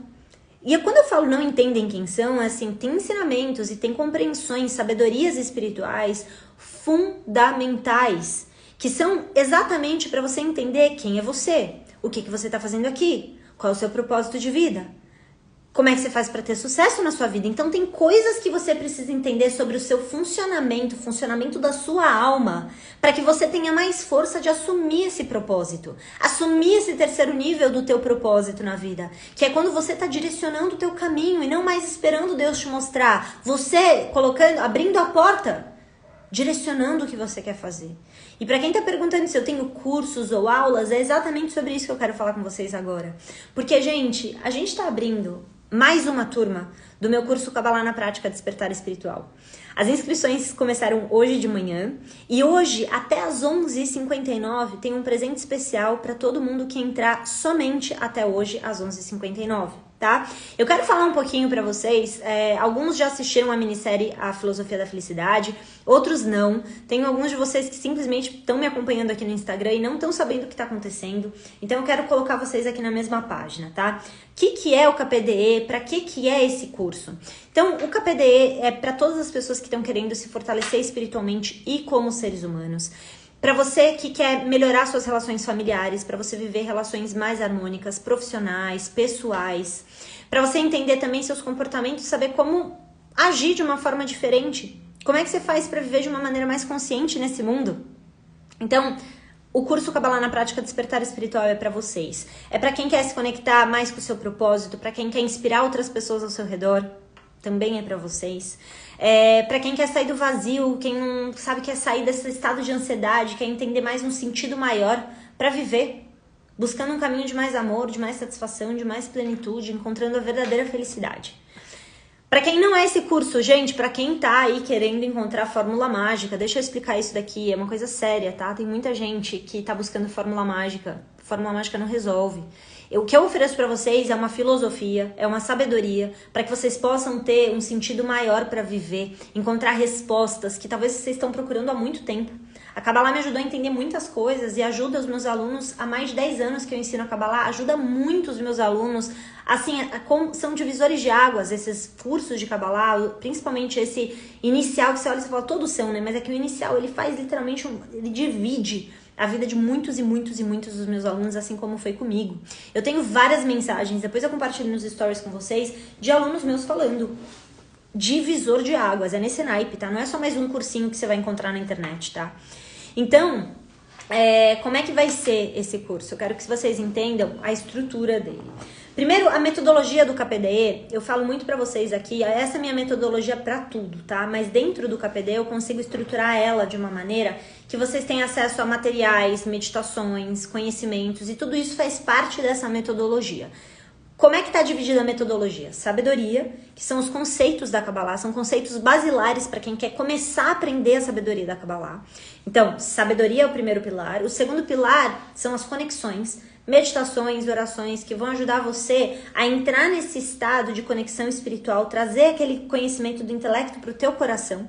E quando eu falo não entendem quem são, é assim, tem ensinamentos e tem compreensões, sabedorias espirituais fundamentais, que são exatamente para você entender quem é você, o que você está fazendo aqui, qual é o seu propósito de vida, como é que você faz para ter sucesso na sua vida. Então tem coisas que você precisa entender sobre o seu funcionamento, o funcionamento da sua alma, para que você tenha mais força de assumir esse propósito, assumir esse terceiro nível do teu propósito na vida, que é quando você está direcionando o teu caminho e não mais esperando Deus te mostrar, você colocando, abrindo a porta, direcionando o que você quer fazer. E para quem tá perguntando se eu tenho cursos ou aulas, é exatamente sobre isso que eu quero falar com vocês agora. Porque, gente, a gente tá abrindo mais uma turma do meu curso Kabbalah na Prática Despertar Espiritual. As inscrições começaram hoje de manhã e hoje, até às 11h59, tem um presente especial para todo mundo que entrar somente até hoje, às 11h59. Tá? Eu quero falar um pouquinho pra vocês, alguns já assistiram a minissérie A Filosofia da Felicidade, outros não. Tenho alguns de vocês que simplesmente estão me acompanhando aqui no Instagram e não estão sabendo o que está acontecendo. Então eu quero colocar vocês aqui na mesma página, tá? O que é o KPDE? Pra que é esse curso? Então, o KPDE é para todas as pessoas que estão querendo se fortalecer espiritualmente e como seres humanos. Para você que quer melhorar suas relações familiares, para você viver relações mais harmônicas, profissionais, pessoais, para você entender também seus comportamentos, saber como agir de uma forma diferente. Como é que você faz para viver de uma maneira mais consciente nesse mundo? Então, o curso Kabbalah na Prática Despertar Espiritual é para vocês. É para quem quer se conectar mais com o seu propósito, para quem quer inspirar outras pessoas ao seu redor, também é para vocês. Para quem quer sair do vazio, quem não sabe quer sair desse estado de ansiedade, quer entender mais um sentido maior para viver, buscando um caminho de mais amor, de mais satisfação, de mais plenitude, encontrando a verdadeira felicidade. Para quem não é esse curso, gente, para quem tá aí querendo encontrar a fórmula mágica, deixa eu explicar isso daqui, é uma coisa séria, tá? Tem muita gente que tá buscando fórmula mágica não resolve. O que eu ofereço para vocês é uma filosofia, é uma sabedoria, para que vocês possam ter um sentido maior para viver, encontrar respostas que talvez vocês estão procurando há muito tempo. A Kabbalah me ajudou a entender muitas coisas e ajuda os meus alunos, há mais de 10 anos que eu ensino a Kabbalah, ajuda muito os meus alunos, assim, são divisores de águas, esses cursos de Kabbalah, principalmente esse inicial, que você olha e você fala, todos são, né? Mas é que o inicial, ele faz literalmente, ele divide a vida de muitos e muitos e muitos dos meus alunos, assim como foi comigo. Eu tenho várias mensagens, depois eu compartilho nos stories com vocês, de alunos meus falando. Divisor de águas, é nesse naipe, tá? Não é só mais um cursinho que você vai encontrar na internet, tá? Então, como é que vai ser esse curso? Eu quero que vocês entendam a estrutura dele. Primeiro, a metodologia do KPDE, eu falo muito pra vocês aqui, essa é a minha metodologia pra tudo, tá? Mas dentro do KPDE eu consigo estruturar ela de uma maneira que vocês têm acesso a materiais, meditações, conhecimentos, e tudo isso faz parte dessa metodologia. Como é que está dividida a metodologia? Sabedoria, que são os conceitos da Kabbalah, são conceitos basilares para quem quer começar a aprender a sabedoria da Kabbalah. Então, sabedoria é o primeiro pilar. O segundo pilar são as conexões, meditações, orações que vão ajudar você a entrar nesse estado de conexão espiritual, trazer aquele conhecimento do intelecto para o teu coração.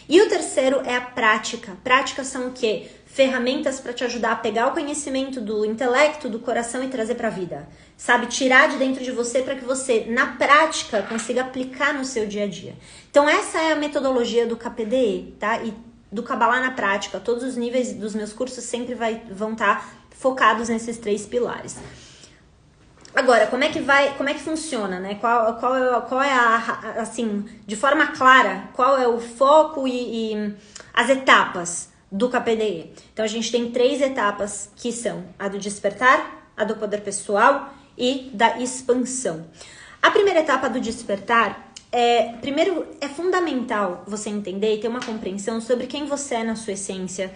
E o terceiro é a prática. Práticas são o quê? Ferramentas para te ajudar a pegar o conhecimento do intelecto, do coração e trazer para a vida. Sabe? Tirar de dentro de você para que você, na prática, consiga aplicar no seu dia a dia. Então essa é a metodologia do KPDE, tá? E do Kabbalah na prática. Todos os níveis dos meus cursos sempre vão estar focados nesses três pilares. Agora, como é que funciona, né? Qual é assim, de forma clara, qual é o foco e as etapas do KPDE? Então, a gente tem 3 etapas que são a do despertar, a do poder pessoal e da expansão. A primeira etapa do despertar primeiro, é fundamental você entender e ter uma compreensão sobre quem você é na sua essência.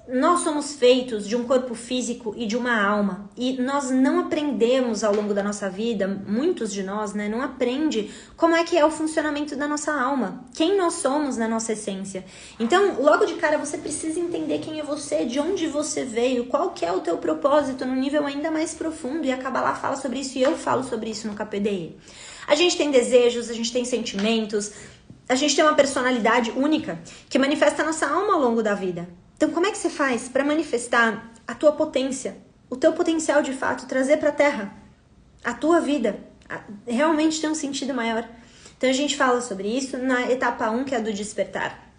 Nós somos feitos de um corpo físico e de uma alma, e nós não aprendemos ao longo da nossa vida, muitos de nós, né, não aprende como é que é o funcionamento da nossa alma, quem nós somos na nossa essência. Então, logo de cara, você precisa entender quem é você, de onde você veio, qual que é o teu propósito no nível ainda mais profundo, e a Kabbalah fala sobre isso, e eu falo sobre isso no KPDE. A gente tem desejos, a gente tem sentimentos, a gente tem uma personalidade única que manifesta a nossa alma ao longo da vida. Então, como é que você faz para manifestar a tua potência, o teu potencial de fato, trazer para a Terra a tua vida, realmente ter um sentido maior? Então, a gente fala sobre isso na etapa 1, que é a do despertar.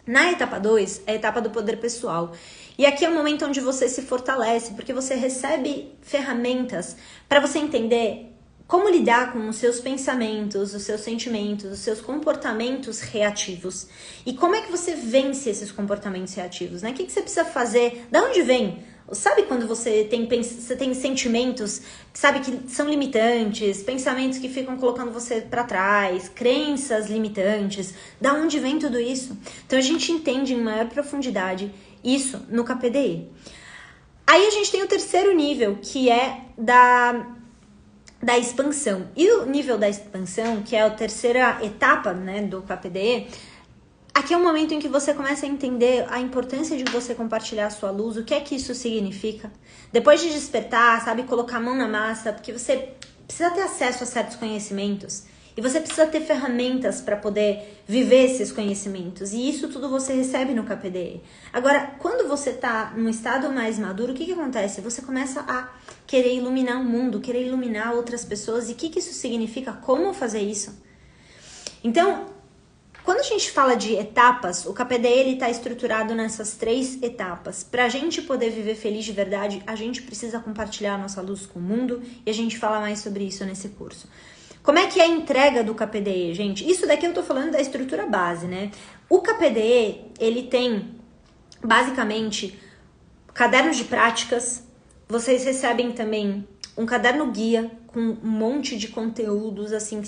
Na etapa 2, é a etapa do poder pessoal. E aqui é o momento onde você se fortalece, porque você recebe ferramentas para você entender como lidar com os seus pensamentos, os seus sentimentos, os seus comportamentos reativos. E como é que você vence esses comportamentos reativos, né? O que você precisa fazer? Da onde vem? Sabe quando você tem sentimentos, sabe, que são limitantes, pensamentos que ficam colocando você para trás, crenças limitantes? Da onde vem tudo isso? Então a gente entende em maior profundidade isso no KPDE. Aí a gente tem o terceiro nível, que é da expansão. E o nível da expansão, que é a terceira etapa, né, do KPDE, aqui é um momento em que você começa a entender a importância de você compartilhar a sua luz, o que é que isso significa. Depois de despertar, sabe, colocar a mão na massa, porque você precisa ter acesso a certos conhecimentos e você precisa ter ferramentas para poder viver esses conhecimentos. E isso tudo você recebe no KPDE. Agora, quando você está num estado mais maduro, o que acontece? Você começa a querer iluminar o mundo, querer iluminar outras pessoas. E o que isso significa? Como fazer isso? Então, quando a gente fala de etapas, o KPDE está estruturado nessas 3 etapas. Para a gente poder viver feliz de verdade, a gente precisa compartilhar a nossa luz com o mundo e a gente fala mais sobre isso nesse curso. Como é que é a entrega do KPDE, gente? Isso daqui eu tô falando da estrutura base, né? O KPDE, ele tem, basicamente, cadernos de práticas. Vocês recebem também um caderno guia com um monte de conteúdos, assim,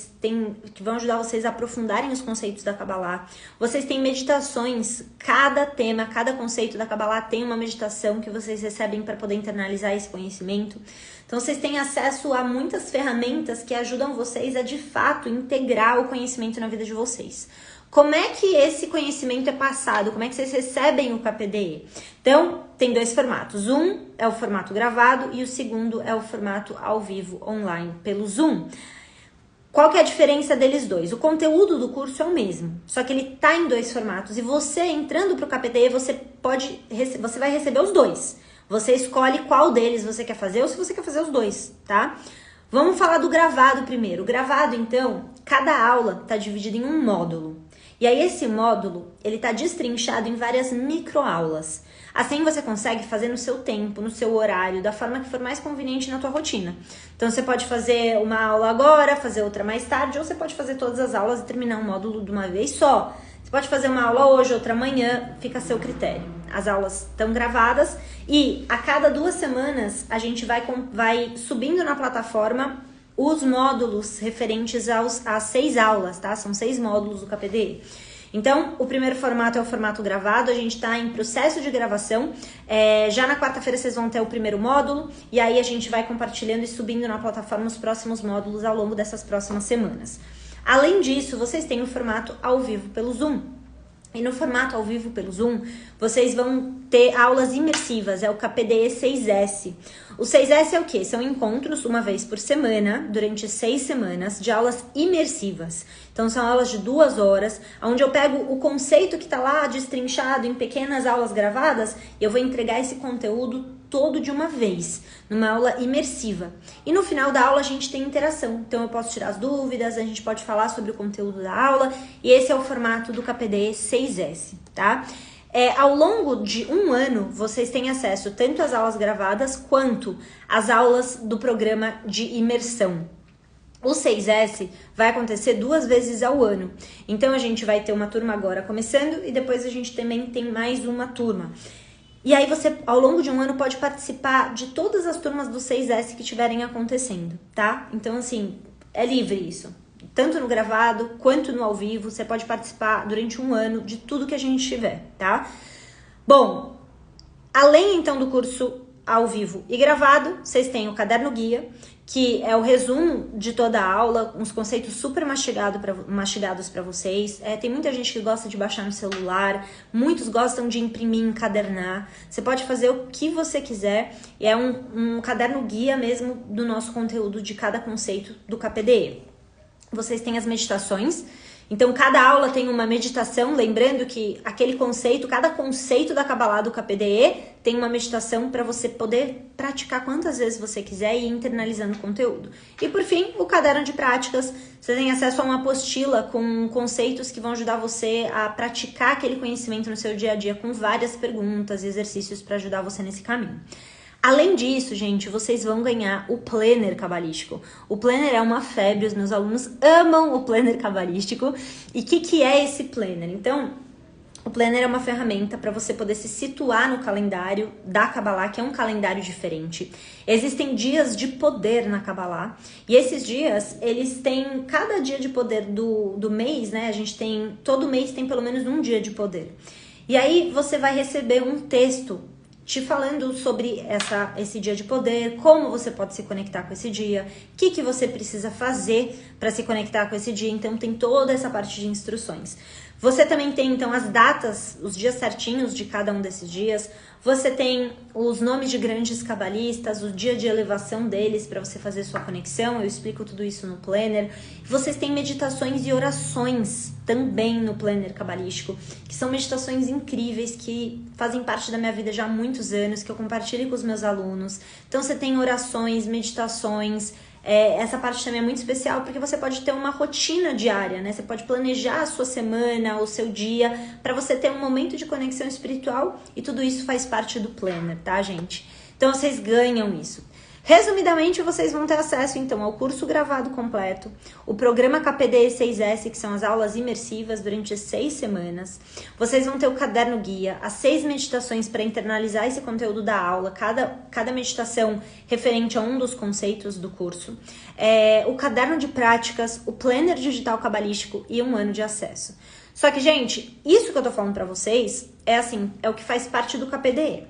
que vão ajudar vocês a aprofundarem os conceitos da Kabbalah. Vocês têm meditações, cada tema, cada conceito da Kabbalah tem uma meditação que vocês recebem para poder internalizar esse conhecimento. Então, vocês têm acesso a muitas ferramentas que ajudam vocês a, de fato, integrar o conhecimento na vida de vocês. Como é que esse conhecimento é passado? Como é que vocês recebem o KPDE? Então, tem 2 formatos. Um é o formato gravado e o segundo é o formato ao vivo, online, pelo Zoom. Qual que é a diferença deles dois? O conteúdo do curso é o mesmo, só que ele tá em 2 formatos. E você, entrando para o KPDE, você vai receber os 2. Você escolhe qual deles você quer fazer ou se você quer fazer os 2, tá? Vamos falar do gravado primeiro. O gravado, então, cada aula está dividida em um módulo. E aí esse módulo, ele está destrinchado em várias microaulas. Assim você consegue fazer no seu tempo, no seu horário, da forma que for mais conveniente na tua rotina. Então você pode fazer uma aula agora, fazer outra mais tarde, ou você pode fazer todas as aulas e terminar um módulo de uma vez só. Você pode fazer uma aula hoje, outra amanhã, fica a seu critério. As aulas estão gravadas e a cada 2 semanas a gente vai subindo na plataforma os módulos referentes às 6 aulas, tá? São 6 módulos do KPDE. Então, o primeiro formato é o formato gravado, a gente está em processo de gravação. Já na quarta-feira vocês vão ter o primeiro módulo, e aí a gente vai compartilhando e subindo na plataforma os próximos módulos ao longo dessas próximas semanas. Além disso, vocês têm o formato ao vivo pelo Zoom. E no formato ao vivo pelo Zoom, vocês vão ter aulas imersivas, é o KPDE 6S. O 6S é o quê? São encontros uma vez por semana, durante 6 semanas, de aulas imersivas. Então são aulas de 2 horas, onde eu pego o conceito que está lá destrinchado em pequenas aulas gravadas, e eu vou entregar esse conteúdo todo de uma vez, numa aula imersiva. E no final da aula a gente tem interação, então eu posso tirar as dúvidas, a gente pode falar sobre o conteúdo da aula, e esse é o formato do KPDE 6S, tá? Ao longo de 1 ano, vocês têm acesso tanto às aulas gravadas, quanto às aulas do programa de imersão. O 6S vai acontecer 2 vezes ao ano, então a gente vai ter uma turma agora começando, e depois a gente também tem mais uma turma. E aí você, ao longo de 1 ano, pode participar de todas as turmas do 6S que estiverem acontecendo, tá? Então, assim, é livre isso. Tanto no gravado, quanto no ao vivo, você pode participar durante 1 ano de tudo que a gente tiver, tá? Bom, além, então, do curso ao vivo e gravado, vocês têm o caderno guia, que é o resumo de toda a aula, uns conceitos super mastigados para vocês. Tem muita gente que gosta de baixar no celular, muitos gostam de imprimir, encadernar. Você pode fazer o que você quiser, e é um caderno guia mesmo do nosso conteúdo de cada conceito do KPDE. Vocês têm as meditações. Então, cada aula tem uma meditação, lembrando que cada conceito da Kabbalah do KPDE tem uma meditação para você poder praticar quantas vezes você quiser e ir internalizando o conteúdo. E, por fim, o caderno de práticas. Você tem acesso a uma apostila com conceitos que vão ajudar você a praticar aquele conhecimento no seu dia a dia, com várias perguntas e exercícios para ajudar você nesse caminho. Além disso, gente, vocês vão ganhar o planner cabalístico. O planner é uma febre, os meus alunos amam o planner cabalístico. E o que é esse planner? Então, o planner é uma ferramenta para você poder se situar no calendário da Kabbalah, que é um calendário diferente. Existem dias de poder na Kabbalah, e esses dias, eles têm, cada dia de poder do mês, né? A gente tem, todo mês tem pelo menos um dia de poder. E aí você vai receber um texto te falando sobre esse dia de poder, como você pode se conectar com esse dia, o que você precisa fazer para se conectar com esse dia. Então tem toda essa parte de instruções. Você também tem, então, as datas, os dias certinhos de cada um desses dias. Você tem os nomes de grandes cabalistas, o dia de elevação deles para você fazer sua conexão. Eu explico tudo isso no planner. Vocês têm meditações e orações também no planner cabalístico, que são meditações incríveis que fazem parte da minha vida já há muitos anos, que eu compartilho com os meus alunos. Então você tem orações, meditações. Essa parte também é muito especial porque você pode ter uma rotina diária, né? Você pode planejar a sua semana, o seu dia, para você ter um momento de conexão espiritual, e tudo isso faz parte do planner, tá, gente? Então vocês ganham isso. Resumidamente, vocês vão ter acesso, então, ao curso gravado completo, o programa KPD 6S, que são as aulas imersivas durante 6 semanas. Vocês vão ter o caderno guia, as 6 meditações para internalizar esse conteúdo da aula, cada meditação referente a um dos conceitos do curso, o caderno de práticas, o planner digital cabalístico e 1 ano de acesso. Só que, gente, isso que eu tô falando para vocês é o que faz parte do KPDE.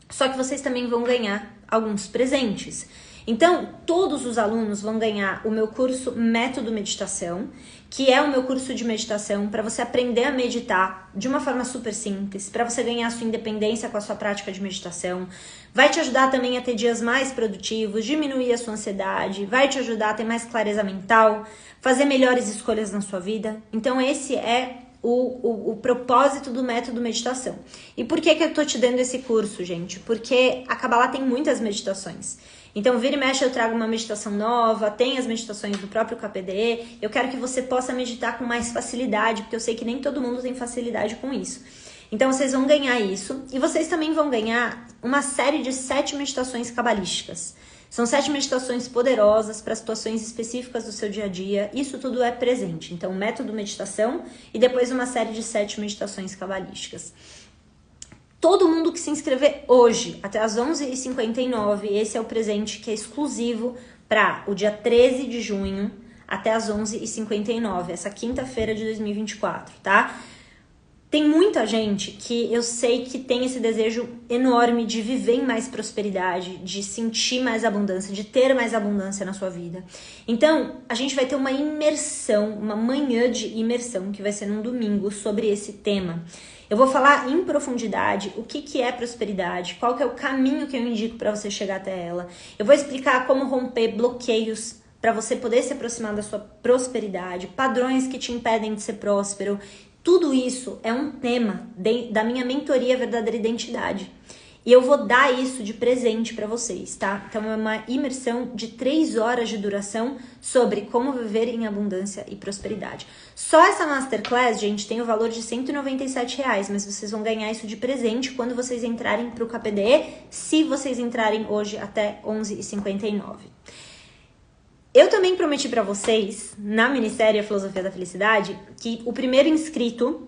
Só que vocês também vão ganhar alguns presentes. Então, todos os alunos vão ganhar o meu curso Método Meditação, que é o meu curso de meditação para você aprender a meditar de uma forma super simples, para você ganhar a sua independência com a sua prática de meditação. Vai te ajudar também a ter dias mais produtivos, diminuir a sua ansiedade, vai te ajudar a ter mais clareza mental, fazer melhores escolhas na sua vida. Então, esse é o propósito do método meditação. E por que eu tô te dando esse curso, gente? Porque a Kabbalah tem muitas meditações. Então, vira e mexe, eu trago uma meditação nova, tem as meditações do próprio KPDE. Eu quero que você possa meditar com mais facilidade, porque eu sei que nem todo mundo tem facilidade com isso. Então, vocês vão ganhar isso. E vocês também vão ganhar uma série de 7 meditações cabalísticas. São 7 meditações poderosas para situações específicas do seu dia a dia. Isso tudo é presente. Então, método meditação e depois uma série de 7 meditações cabalísticas. Todo mundo que se inscrever hoje, até as 11h59, esse é o presente que é exclusivo para o dia 13 de junho, até as 11h59, essa quinta-feira de 2024, tá? Tem muita gente que eu sei que tem esse desejo enorme de viver em mais prosperidade, de sentir mais abundância, de ter mais abundância na sua vida. Então, a gente vai ter uma imersão, uma manhã de imersão, que vai ser num domingo, sobre esse tema. Eu vou falar em profundidade o que é prosperidade, qual que é o caminho que eu indico para você chegar até ela. Eu vou explicar como romper bloqueios para você poder se aproximar da sua prosperidade, padrões que te impedem de ser próspero. Tudo isso é um tema da minha mentoria Verdadeira Identidade. E eu vou dar isso de presente para vocês, tá? Então é uma imersão de 3 horas de duração sobre como viver em abundância e prosperidade. Só essa Masterclass, gente, tem o valor de R$197, mas vocês vão ganhar isso de presente quando vocês entrarem para o KPDE, se vocês entrarem hoje até 11h59. Eu também prometi para vocês, na minissérie A Filosofia da Felicidade, que o primeiro inscrito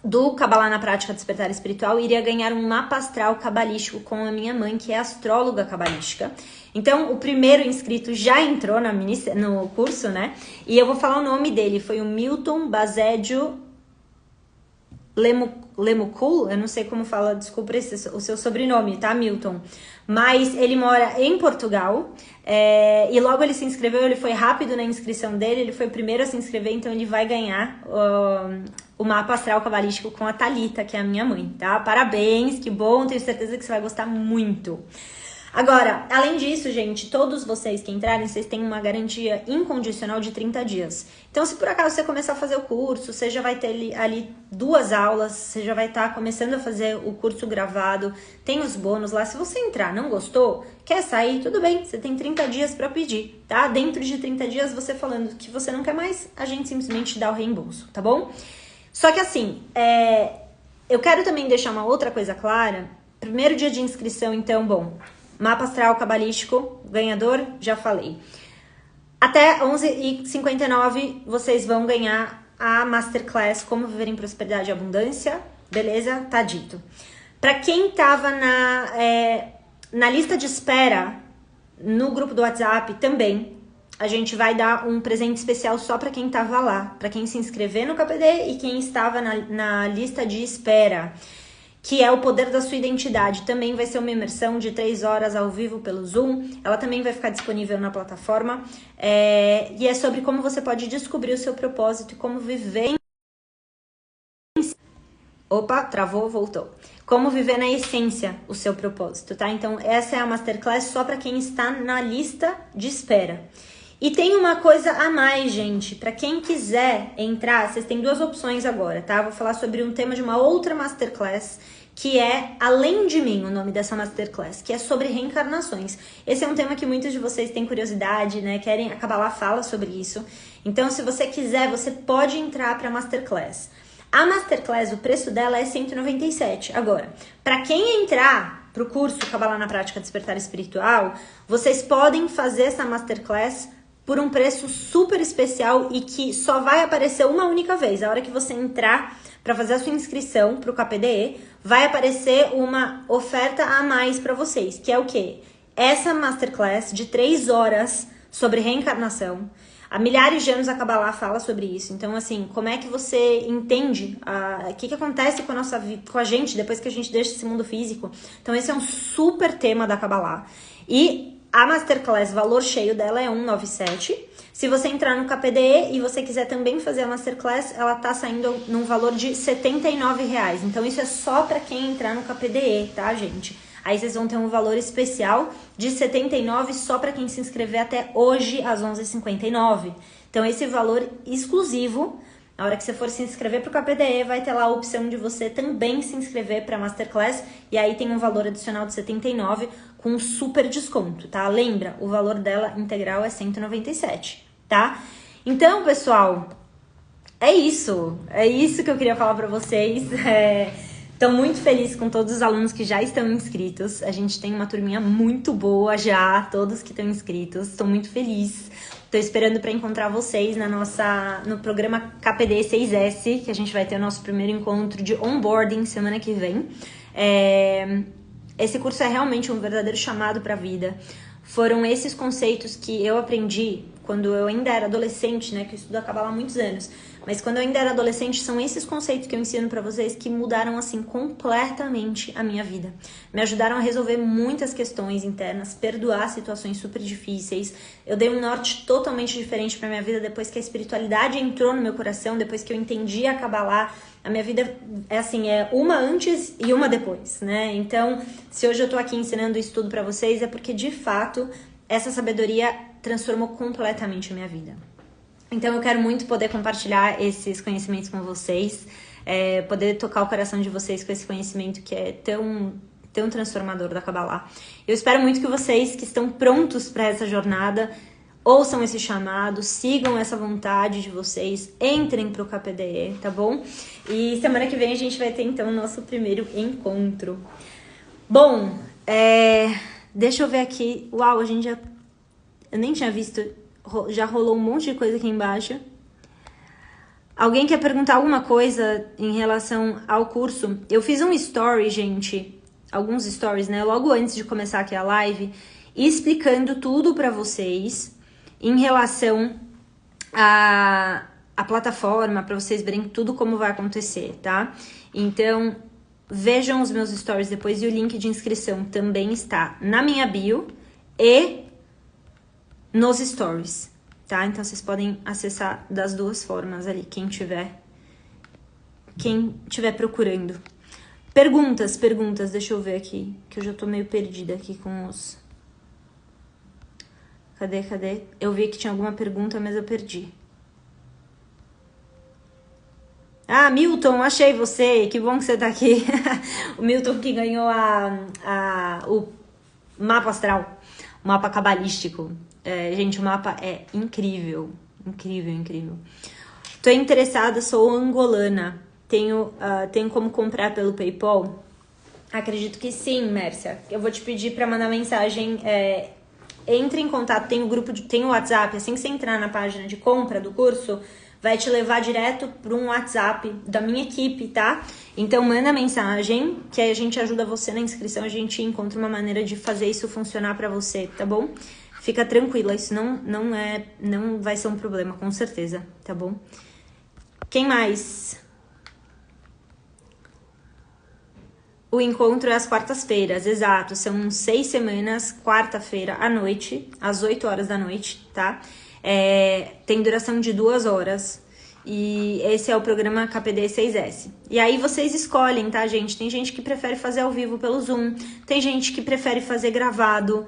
do Kabbalah na Prática Despertar Espiritual iria ganhar um mapa astral cabalístico com a minha mãe, que é astróloga cabalística. Então, o primeiro inscrito já entrou no curso, né? E eu vou falar o nome dele, foi o Milton Basédio Lemukul, eu não sei como fala, desculpa o seu sobrenome, tá, Milton? Mas ele mora em Portugal, e logo ele se inscreveu, ele foi rápido na inscrição dele, ele foi o primeiro a se inscrever, então ele vai ganhar o mapa astral cabalístico com a Thalita, que é a minha mãe, tá? Parabéns, que bom, tenho certeza que você vai gostar muito. Agora, além disso, gente, todos vocês que entrarem, vocês têm uma garantia incondicional de 30 dias. Então, se por acaso você começar a fazer o curso, você já vai ter ali 2 aulas, você já vai estar começando a fazer o curso gravado, tem os bônus lá. Se você entrar, não gostou, quer sair, tudo bem, você tem 30 dias para pedir, tá? Dentro de 30 dias, você falando que você não quer mais, a gente simplesmente dá o reembolso, tá bom? Só que assim, eu quero também deixar uma outra coisa clara primeiro dia de inscrição, então, bom, mapa astral cabalístico, ganhador, já falei. Até 11h59 vocês vão ganhar a Masterclass Como Viver em Prosperidade e Abundância, beleza? Tá dito. Para quem tava na lista de espera, no grupo do WhatsApp também, a gente vai dar um presente especial só para quem tava lá, para quem se inscrever no KPD e quem estava na lista de espera, que é o poder da sua identidade. Também vai ser uma imersão de 3 horas ao vivo pelo Zoom. Ela também vai ficar disponível na plataforma. E é sobre como você pode descobrir o seu propósito e como viver Opa, travou, voltou. Como viver na essência o seu propósito, tá? Então, essa é a Masterclass só para quem está na lista de espera. E tem uma coisa a mais, gente. Para quem quiser entrar, vocês têm 2 opções agora, tá? Vou falar sobre um tema de uma outra Masterclass, que é Além de Mim, o nome dessa Masterclass, que é sobre reencarnações. Esse é um tema que muitos de vocês têm curiosidade, né? Querem, a Kabbalah fala sobre isso. Então, se você quiser, você pode entrar para a Masterclass. A Masterclass, o preço dela é 197. Agora, para quem entrar pro curso Kabbalah na Prática Despertar Espiritual, vocês podem fazer essa Masterclass por um preço super especial e que só vai aparecer uma única vez. A hora que você entrar para fazer a sua inscrição pro KPDE, vai aparecer uma oferta a mais para vocês, que é o quê? Essa Masterclass de 3 horas sobre reencarnação. Há milhares de anos a Kabbalah fala sobre isso. Então, assim, como é que você entende o que acontece com a nossa vida, com a gente depois que a gente deixa esse mundo físico? Então, esse é um super tema da Kabbalah. E a Masterclass, valor cheio dela é 197. Se você entrar no KPDE e você quiser também fazer a Masterclass, ela tá saindo num valor de R$ 79. Então, isso é só para quem entrar no KPDE, tá, gente? Aí vocês vão ter um valor especial de 79 só para quem se inscrever até hoje às 11h59. Então esse valor exclusivo, na hora que você for se inscrever para o KPDE, vai ter lá a opção de você também se inscrever para a Masterclass. E aí tem um valor adicional de 79 com um super desconto, tá? Lembra, o valor dela integral é 197, tá? Então, pessoal, é isso que eu queria falar para vocês. Estou muito feliz com todos os alunos que já estão inscritos. A gente tem uma turminha muito boa já, todos que estão inscritos. Estou muito feliz. Estou esperando para encontrar vocês no programa KPD 6S, que a gente vai ter o nosso primeiro encontro de onboarding semana que vem. Esse curso é realmente um verdadeiro chamado para a vida. Foram esses conceitos que eu aprendi quando eu ainda era adolescente, né? Que eu estudo a Kabbalah há muitos anos. Mas quando eu ainda era adolescente, são esses conceitos que eu ensino pra vocês que mudaram, assim, completamente a minha vida. Me ajudaram a resolver muitas questões internas, perdoar situações super difíceis. Eu dei um norte totalmente diferente pra minha vida depois que a espiritualidade entrou no meu coração, depois que eu entendi a Kabbalah. A minha vida é assim, é uma antes e uma depois, né? Então, se hoje eu tô aqui ensinando isso tudo pra vocês, é porque, de fato, essa sabedoria transformou completamente a minha vida. Então eu quero muito poder compartilhar esses conhecimentos com vocês, poder tocar o coração de vocês com esse conhecimento que é tão transformador da Kabbalah. Eu espero muito que vocês que estão prontos para essa jornada ouçam esse chamado, sigam essa vontade de vocês, entrem pro KPDE, tá bom? E semana que vem a gente vai ter então o nosso primeiro encontro. Bom, deixa eu ver aqui. Uau, eu nem tinha visto. Já rolou um monte de coisa aqui embaixo. Alguém quer perguntar alguma coisa em relação ao curso? Eu fiz um story, gente, alguns stories, né, logo antes de começar aqui a live, explicando tudo pra vocês em relação à plataforma, pra vocês verem tudo como vai acontecer, tá? Então, vejam os meus stories depois e o link de inscrição também está na minha bio e nos stories, tá? Então, vocês podem acessar das 2 formas ali, quem tiver procurando. Perguntas, deixa eu ver aqui, que eu já tô meio perdida aqui com os... Cadê? Eu vi que tinha alguma pergunta, mas eu perdi. Ah, Milton, achei você, que bom que você tá aqui. O Milton que ganhou o mapa astral, o mapa cabalístico. Gente, o mapa é incrível. Tô interessada, sou angolana. Tenho como comprar pelo PayPal? Acredito que sim, Mércia. Eu vou te pedir para mandar mensagem. Entre em contato, tem o WhatsApp. Assim que você entrar na página de compra do curso, vai te levar direto para um WhatsApp da minha equipe, tá? Então manda mensagem, que aí a gente ajuda você na inscrição, a gente encontra uma maneira de fazer isso funcionar para você, tá bom? Fica tranquila, isso não vai ser um problema, com certeza, tá bom? Quem mais? O encontro é às quartas-feiras, exato. São 6 semanas, quarta-feira à noite, às 8 horas da noite, tá? Tem duração de 2 horas. E esse é o programa KPD 6S. E aí vocês escolhem, tá, gente? Tem gente que prefere fazer ao vivo pelo Zoom. Tem gente que prefere fazer gravado.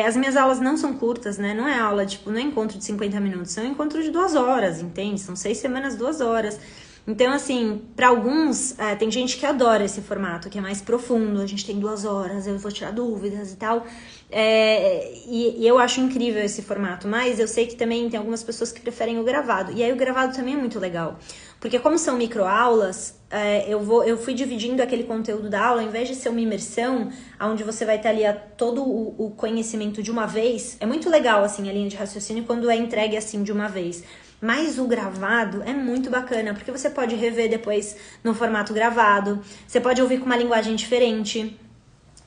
As minhas aulas não são curtas, né? Não é aula, tipo, não é encontro de 50 minutos. São encontro de 2 horas, entende? São 6 semanas, 2 horas. Então, assim, para alguns, tem gente que adora esse formato, que é mais profundo, a gente tem 2 horas, eu vou tirar dúvidas e tal. E eu acho incrível esse formato, mas eu sei que também tem algumas pessoas que preferem o gravado. E aí o gravado também é muito legal, porque como são microaulas, eu fui dividindo aquele conteúdo da aula, ao invés de ser uma imersão, onde você vai ter ali todo o conhecimento de uma vez. É muito legal, assim, a linha de raciocínio quando é entregue assim de uma vez. Mas o gravado é muito bacana, porque você pode rever depois no formato gravado, você pode ouvir com uma linguagem diferente.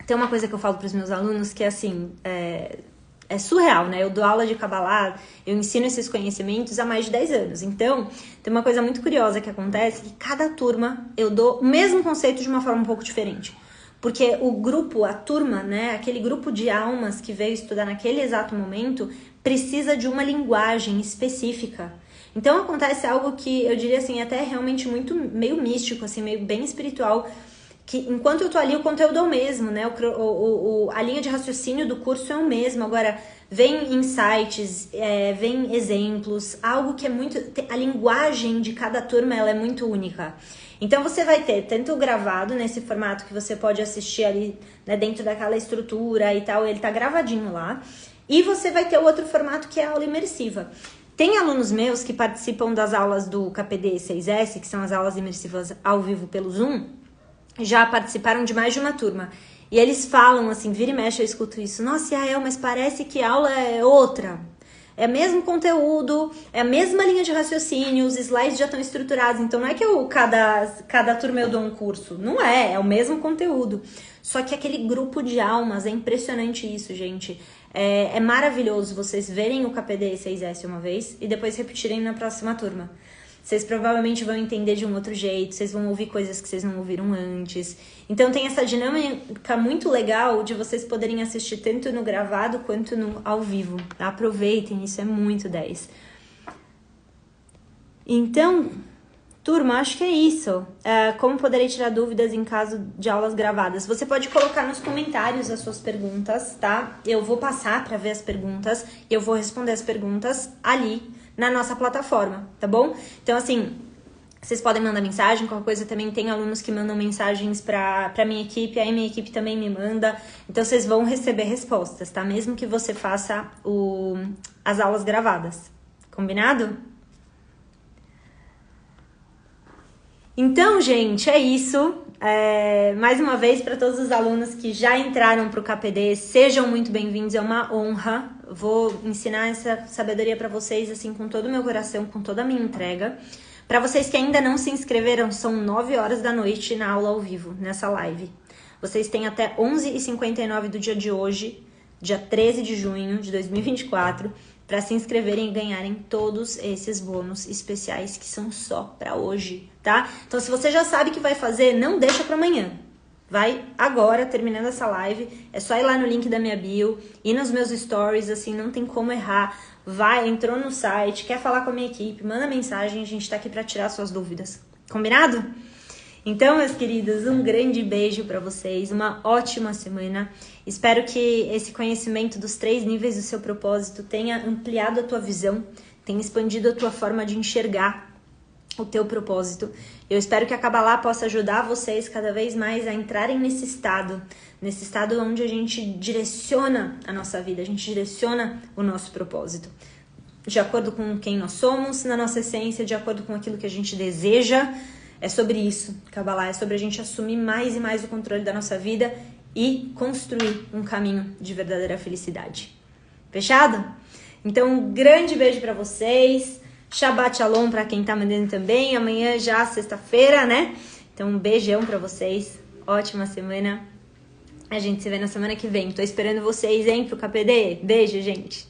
Tem uma coisa que eu falo para os meus alunos que é assim, é surreal, né? Eu dou aula de Kabbalah, eu ensino esses conhecimentos há mais de 10 anos. Então, tem uma coisa muito curiosa que acontece, que cada turma eu dou o mesmo conceito de uma forma um pouco diferente. Porque o grupo, a turma, né, aquele grupo de almas que veio estudar naquele exato momento, precisa de uma linguagem específica. Então acontece algo que eu diria assim, até realmente meio místico, assim, meio bem espiritual, que enquanto eu tô ali o conteúdo é o mesmo, né? A linha de raciocínio do curso é o mesmo. Agora, vem insights, vem exemplos, algo que é muito... A linguagem de cada turma, ela é muito única. Então você vai ter tanto gravado nesse formato que você pode assistir ali, né, dentro daquela estrutura e tal, ele tá gravadinho lá. E você vai ter o outro formato que é a aula imersiva. Tem alunos meus que participam das aulas do KPD 6S, que são as aulas imersivas ao vivo pelo Zoom, já participaram de mais de uma turma. E eles falam assim, vira e mexe eu escuto isso. Nossa, Yael, mas parece que a aula é outra. É o mesmo conteúdo, é a mesma linha de raciocínio, os slides já estão estruturados. Então não é que cada turma eu dou um curso. Não é o mesmo conteúdo. Só que aquele grupo de almas, é impressionante isso, gente. É maravilhoso vocês verem o KPD 6S uma vez e depois repetirem na próxima turma. Vocês provavelmente vão entender de um outro jeito, vocês vão ouvir coisas que vocês não ouviram antes. Então tem essa dinâmica muito legal de vocês poderem assistir tanto no gravado quanto no ao vivo. Aproveitem, isso é muito 10. Então, turma, acho que é isso. Como poderei tirar dúvidas em caso de aulas gravadas? Você pode colocar nos comentários as suas perguntas, tá? Eu vou passar para ver as perguntas e eu vou responder as perguntas ali na nossa plataforma, tá bom? Então, assim, vocês podem mandar mensagem, qualquer coisa também tem alunos que mandam mensagens pra minha equipe, aí minha equipe também me manda, então vocês vão receber respostas, tá? Mesmo que você faça as aulas gravadas, combinado? Então, gente, é isso. Mais uma vez, para todos os alunos que já entraram para o KPD, sejam muito bem-vindos, é uma honra. Vou ensinar essa sabedoria para vocês, assim, com todo o meu coração, com toda a minha entrega. Para vocês que ainda não se inscreveram, são 9 horas da noite na aula ao vivo, nessa live. Vocês têm até 11h59 do dia de hoje, dia 13 de junho de 2024, para se inscreverem e ganharem todos esses bônus especiais que são só para hoje, tá? Então, se você já sabe que vai fazer, não deixa para amanhã. Vai agora, terminando essa live, é só ir lá no link da minha bio, ir nos meus stories, assim, não tem como errar. Vai, entrou no site, quer falar com a minha equipe, manda mensagem, a gente tá aqui para tirar suas dúvidas. Combinado? Então, meus queridos, um grande beijo para vocês, uma ótima semana. Espero que esse conhecimento dos 3 níveis do seu propósito tenha ampliado a tua visão, tenha expandido a tua forma de enxergar o teu propósito. Eu espero que a Kabbalah possa ajudar vocês cada vez mais a entrarem nesse estado onde a gente direciona a nossa vida, a gente direciona o nosso propósito. De acordo com quem nós somos, na nossa essência, de acordo com aquilo que a gente deseja, É sobre isso, Kabbalah, é sobre a gente assumir mais e mais o controle da nossa vida e construir um caminho de verdadeira felicidade. Fechado? Então, um grande beijo pra vocês. Shabbat Shalom pra quem tá mandando também. Amanhã já, sexta-feira, né? Então, um beijão pra vocês. Ótima semana. A gente se vê na semana que vem. Tô esperando vocês, hein, pro KPD. Beijo, gente.